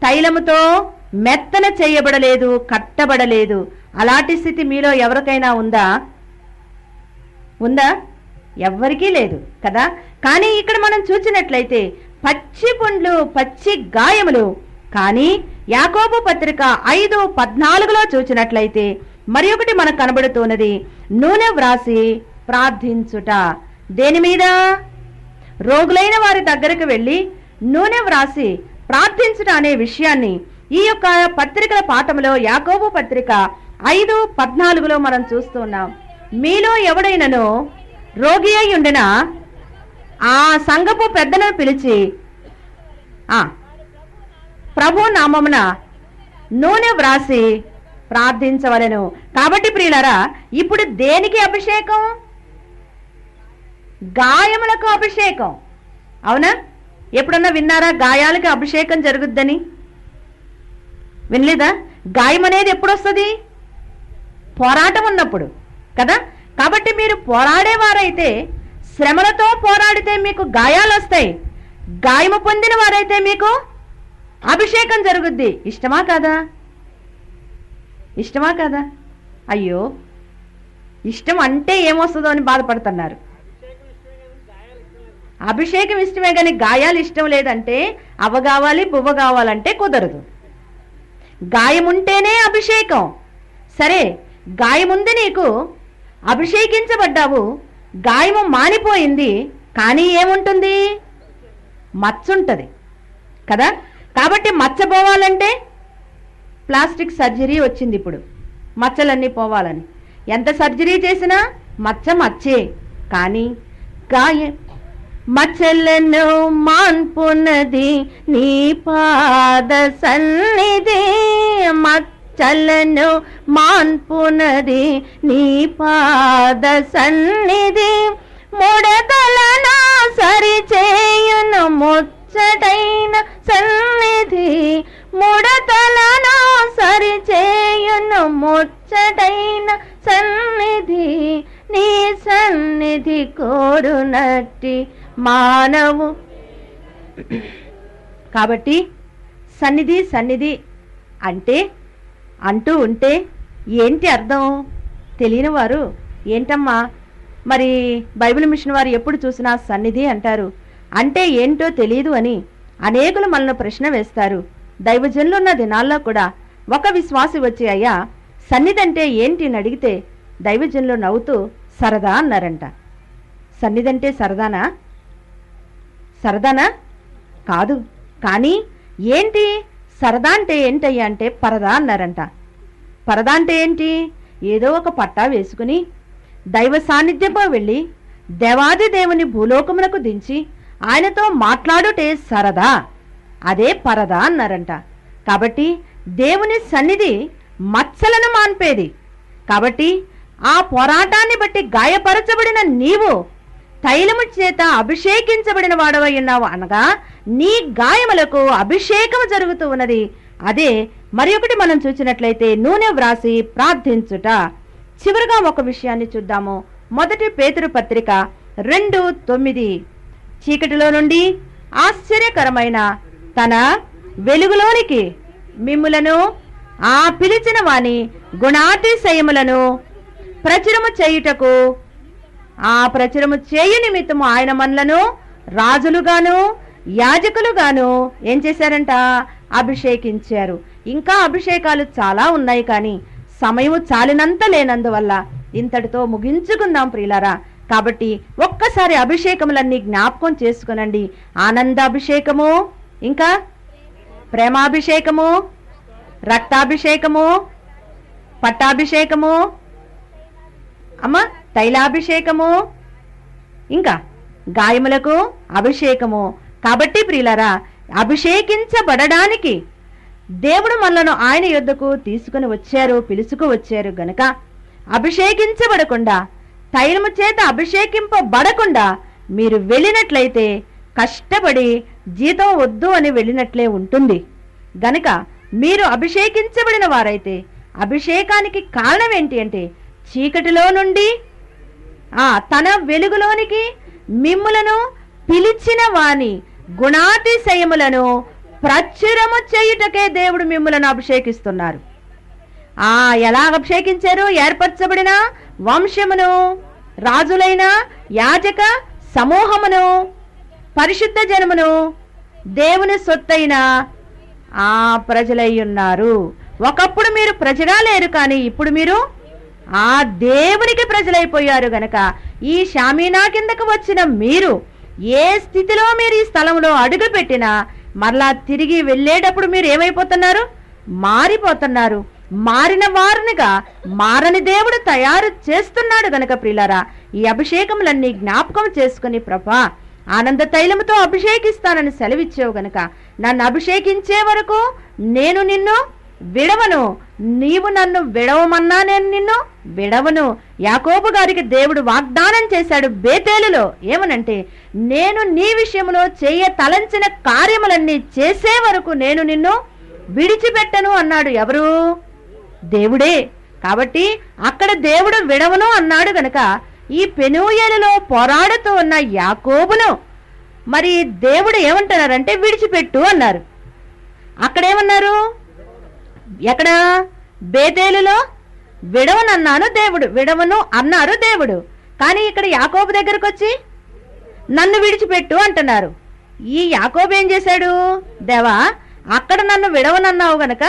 తైలముతో మెత్తన చేయబడలేదు, కట్టబడలేదు. అలాంటి స్థితి మీలో ఎవరికైనా ఉందా? ఎవ్వరికీ లేదు కదా. కానీ ఇక్కడ మనం చూసినట్లయితే పచ్చి పుండ్లు, పచ్చి గాయములు. కానీ యాకోబు పత్రిక 5:14 చూసినట్లయితే మరి ఒకటి మనకు కనబడుతున్నది, నూనె వ్రాసి ప్రార్థించుట. దేని మీద? రోగులైన వారి దగ్గరకు వెళ్ళి నూనె వ్రాసి ప్రార్థించుట అనే విషయాన్ని ఈ యొక్క పత్రికల పాఠంలో యాకోబు పత్రిక 5:14 మనం చూస్తున్నాం. మీలో ఎవడైనను రోగి అయి ఉండినా ఆ సంఘపు పెద్దలను పిలిచి ప్రభు నామమున నూనె వ్రాసి ప్రార్థించవలెను. కాబట్టి ప్రియులారా, ఇప్పుడు దేనికి అభిషేకం? గాయములకు అభిషేకం. అవునా? ఎప్పుడన్నా విన్నారా గాయాలకి అభిషేకం జరుగుద్దని? వినలేదా? గాయం అనేది ఎప్పుడు వస్తుంది? పోరాటం ఉన్నప్పుడు కదా. కాబట్టి మీరు పోరాడేవారైతే, శ్రమలతో పోరాడితే మీకు గాయాలు వస్తాయి. గాయము పొందిన వారైతే మీకు అభిషేకం జరుగుద్ది. ఇష్టమా కాదా? ఇష్టమా కాదా? అయ్యో, ఇష్టం అంటే ఏమొస్తుందో అని బాధపడుతున్నారు. అభిషేకం ఇష్టమే కానీ గాయాలు ఇష్టం లేదంటే అవ్వ కావాలి, బువ్వ కావాలంటే కుదరదు. గాయం ఉంటేనే అభిషేకం. సరే, గాయముంది, నీకు అభిషేకించబడ్డావు, గాయము మానిపోయింది, కానీ ఏముంటుంది? మచ్చుంటది కదా. కాబట్టి మచ్చ పోవాలంటే ప్లాస్టిక్ సర్జరీ వచ్చింది ఇప్పుడు, మచ్చలన్నీ పోవాలని. ఎంత సర్జరీ చేసినా మచ్చే. కానీ గాయం మచ్చలను మాన్పున్నది నీ పాద సన్నిధి, మచ్చలను మాన్పున్నది నీ పాద సన్నిధి, ముడతలను సరిచేయును ముచ్చటైన సన్నిధి, ముడతలను సరిచేయును ముచ్చటైన సన్నిధి, నీ సన్నిధి కోరునట్టి మానవు. కాబట్టి సన్నిధి అంటే అంటూ ఉంటే ఏంటి అర్థం తెలియని వారు ఏంటమ్మా మరి బైబిల్ మిషన్ వారు ఎప్పుడు చూసినా సన్నిధి అంటారు అంటే ఏంటో తెలియదు అని అనేకులు మనల్ని ప్రశ్న వేస్తారు. దైవజనులు ఉన్న దినాల్లో కూడా ఒక విశ్వాసి వచ్చి, అయ్యా సన్నిధి అంటే ఏంటి అని అడిగితే దైవజనులు నవ్వుతూ సరదా అన్నారంట. సన్నిధి అంటే సరదానా? కాదు. కానీ ఏంటి సరదా అంటే ఏంటయ్యా అంటే పరదా అన్నారంట. పరదా అంటే ఏంటి? ఏదో ఒక పట్టా వేసుకుని దైవ సాన్నిధ్యంపై వెళ్ళి దేవాది దేవుని భూలోకమునకు దించి ఆయనతో మాట్లాడుటే సరదా, అదే పరదా అన్నారంట. కాబట్టి దేవుని సన్నిధి మచ్చలను మాన్పేది. కాబట్టి ఆ పోరాటాన్ని బట్టి గాయపరచబడిన నీవు తైలము చేత అభిషేకించబడిన వాడవై ఉన్నావు అనగా నీ గాయములకు అభిషేకం జరుగుతూ ఉన్నది. అదే మరి ఒకటి మనం చూసినట్లయితే నూనె వ్రాసి ప్రార్థించుట. చివరిగా ఒక విషయాన్ని చూద్దాము. 1 పేతురు పత్రిక 2:9 చీకటిలో నుండి ఆశ్చర్యకరమైన తన వెలుగులోనికి మిమ్ములను ఆ పిలిచిన వాని గుణాతిశయములను ప్రచురము చేయుటకు ఆ ప్రచురము చేయు నిమిత్తము ఆయన మనలను రాజులుగాను యాజకులుగాను ఏం చేశారంట? అభిషేకించారు. ఇంకా అభిషేకాలు చాలా ఉన్నాయి, కానీ సమయము చాలినంత లేనందువల్ల ఇంతటితో ముగించుకుందాం ప్రియులారా. కాబట్టి ఒక్కసారి అభిషేకములన్నీ జ్ఞాపకం చేసుకునండి. ఆనందాభిషేకము, ఇంకా ప్రేమాభిషేకము, రక్తాభిషేకము, పట్టాభిషేకము, తైలాభిషేకము, ఇంకా గాయములకు అభిషేకము. కాబట్టి ప్రియులారా, అభిషేకించబడడానికి దేవుడు మనలను ఆయన యొద్దకు తీసుకుని వచ్చారు, పిలుచుకు వచ్చారు గనుక అభిషేకించబడకుండా, తైలము చేత అభిషేకింపబడకుండా మీరు వెళ్ళినట్లయితే కష్టపడి జీతం వద్దు అని వెళ్ళినట్లే ఉంటుంది. గనుక మీరు అభిషేకించబడిన వారైతే అభిషేకానికి కారణం ఏంటి అంటే చీకటిలో నుండి తన వెలుగులోనికి మిమ్ములను పిలిచిన వాని గుణాతిశయములను ప్రచురము చేయుటకే దేవుడు మిమ్ములను అభిషేకిస్తున్నారు. ఎలా అభిషేకించారు? ఏర్పరచబడిన వంశమును, రాజులైన యాజక సమూహమును, పరిశుద్ధ జనమును, దేవుని సొత్తైన ప్రజలై ఉన్నారు. ఒకప్పుడు మీరు ప్రజగా లేరు, కానీ ఇప్పుడు మీరు దేవునికి ప్రజలైపోయారు. గనక ఈ షామీనా కిందకు వచ్చిన మీరు ఏ స్థితిలో మీరు ఈ స్థలంలో అడుగు పెట్టినా మరలా తిరిగి వెళ్ళేటప్పుడు మీరు ఏమైపోతున్నారు? మారిపోతున్నారు. మారిన వారినిగా మారని దేవుడు తయారు చేస్తున్నాడు. గనక ప్రియులారా, ఈ అభిషేకములన్నీ జ్ఞాపకం చేసుకుని ప్రభా ఆనంద తైలముతో అభిషేకిస్తానని సెలవిచ్చావు గనక నన్ను అభిషేకించే వరకు నేను నిన్ను విడవను, నీవు నన్ను విడవమన్నా నేను నిన్ను విడవను. యాకోబు గారికి దేవుడు వాగ్దానం చేశాడు బేతేలులో, ఏమనంటే నేను నీ విషయంలో తలంచిన కార్యములన్నీ చేసే వరకు నేను నిన్ను విడిచిపెట్టను అన్నాడు. ఎవరు? దేవుడే. కాబట్టి అక్కడ దేవుడు విడవను అన్నాడు గనక ఈ పెనూయేలులో పోరాడుతూ ఉన్న యాకోబును మరి దేవుడు ఏమంటున్నారంటే విడిచిపెట్టు అన్నారు. అక్కడేమన్నారు? ఎక్కడ? బేతేలులో విడవనన్నాను దేవుడు, విడవను అన్నారు దేవుడు. కానీ ఇక్కడ యాకోబు దగ్గరకు వచ్చి నన్ను విడిచిపెట్టు అంటున్నారు. ఈ యాకోబు ఏం చేశాడు? దేవా, అక్కడ నన్ను విడవనన్నావు గనక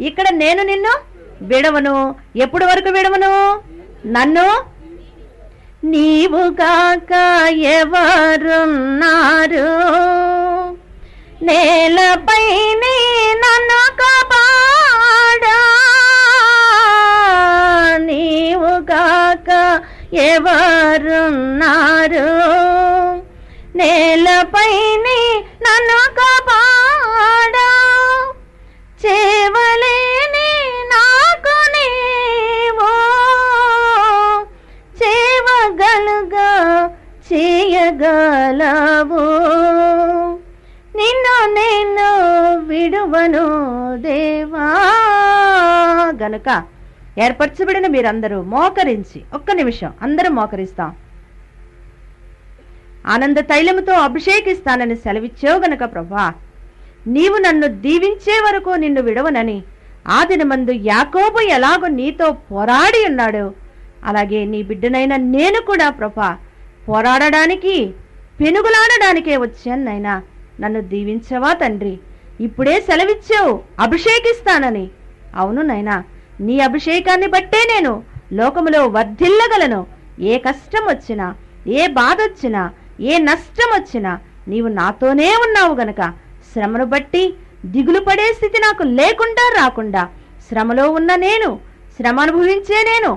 ఇక్కడ నేను నిన్ను విడవను. ఎప్పుడు వరకు విడవను? నన్ను నీవు కాక ఎవరున్నారు? నేలపై నన్ను కాపాడా, నీవు కాక ఎవరున్నారు? నేలపై నన్ను కాపాడా, చేవలేని నాకు నీవు చేయగలుగా చేయగలవు, నిన్ను నేను విడువను దేవా. గనుక ఏర్పరచబడిన మీరందరూ మోకరించి, ఒక్క నిమిషం అందరూ మోకరిస్తాం. ఆనంద తైలముతో అభిషేకిస్తానని సెలవిచ్చావు గనక ప్రభా, నీవు నన్ను దీవించే వరకు నిన్ను విడవనని ఆ దినమందు యాకోబు ఎలాగో నీతో పోరాడి ఉన్నాడు, అలాగే నీ బిడ్డనైనా నేను కూడా ప్రభా పోరాడడానికి, పెనుగులాడడానికే వచ్చాను నైనా. నన్ను దీవించవా తండ్రి? ఇప్పుడే సెలవిచ్చావు అభిషేకిస్తానని. అవును నైనా, నీ అభిషేకాన్ని బట్టే నేను లోకములో వర్ధిల్లగలను. ఏ కష్టం వచ్చినా, ఏ బాధ వచ్చినా, ఏ నష్టం వచ్చినా నీవు నాతోనే ఉన్నావు గనక శ్రమను బట్టి దిగులు పడే స్థితి నాకు లేకుండా రాకుండా, శ్రమలో ఉన్న నేను, శ్రమ అనుభవించే నేను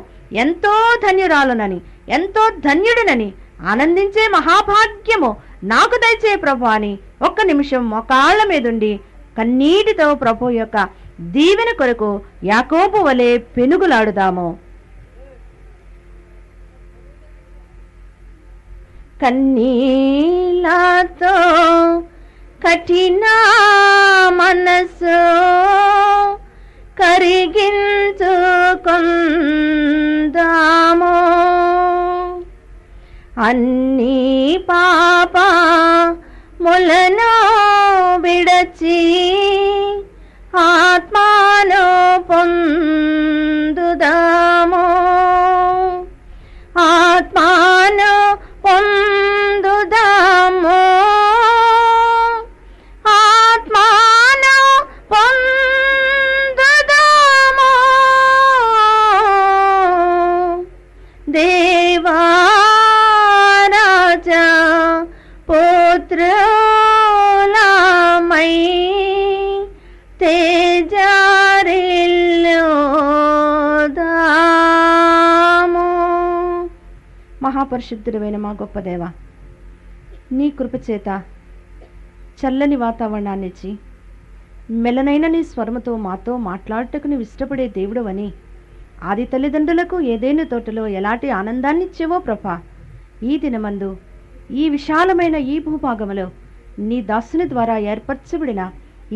ఎంతో ధన్యురాలునని, ఎంతో ధన్యుడినని ఆనందించే మహాభాగ్యము నాకు దయచే ప్రభు అని ఒక్క నిమిషం మోకాళ్ల మీదుండి కన్నీటితో ప్రభు యొక్క దీవెన కొరకు యాకోబు వలె పెనుగులాడుదాము. కన్నీళ్లతో కఠిన మనసు కరిగించుకుందాము, అన్ని పాపములను విడచి ఆత్మను పొందుదాము, ఆత్మను పొందుదాము, ఆత్మను పొందుదాము. దేవా రాజా పుత్రులమై తేజారిల్లుదాము. మహాపరిశుద్ధుడైన మా గొప్ప దేవ, నీ కృపచేత చల్లని వాతావరణాన్ని ఇచ్చి మెల్లనైన నీ స్వరముతో మాతో మాట్లాడుటకు నువ్వు ఇష్టపడే దేవుడు అని ఆది తల్లిదండ్రులకు ఏదైనా తోటలో ఎలాంటి ఆనందాన్ని ఇచ్చేవో ప్రభా, ఈ దినమందు ఈ విశాలమైన ఈ భూభాగములో నీ దాసుని ద్వారా ఏర్పరచబడిన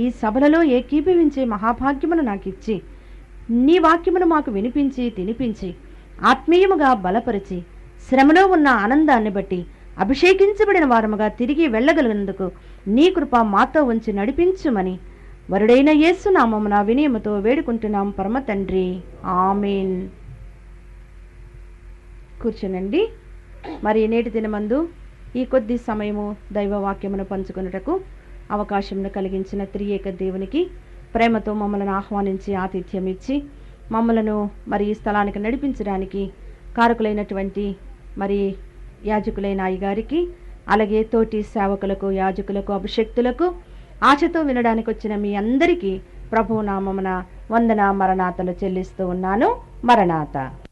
ఈ సభలలో ఏకీభవించే మహాభాగ్యమును నాకు ఇచ్చి నీ వాక్యమును మాకు వినిపించి తినిపించి ఆత్మీయముగా బలపరిచి శ్రమలో ఉన్న ఆనందాన్ని బట్టి అభిషేకించబడిన వారముగా తిరిగి వెళ్ళగలిగినందుకు నీ కృప మాతో ఉంచి నడిపించుమని వరుడైన యేసు నామమున వినయముతో వేడుకుంటున్నాం పరమ తండ్రి, ఆమేన్. కూర్చోనండి. మరి నేటి దినమందు ఈ కొద్ది సమయము దైవవాక్యమును పంచుకొనుటకు అవకాశమును కలిగించిన త్రియేక దేవునికి ప్రేమతో మమ్మల్ని ఆహ్వానించి ఆతిథ్యం ఇచ్చి మమ్మలను మరి ఈ స్థలానికి నడిపించడానికి కారకులైనటువంటి మరి యాజకులైన అయ్యగారికి, అలాగే తోటి సేవకులకు, యాజకులకు, అభిషక్తులకు, ఆశతో వినడానికి వచ్చిన మీ అందరికీ ప్రభువు నామమున వందన మరణాతలు చెల్లిస్తూ ఉన్నాను. మరణాత.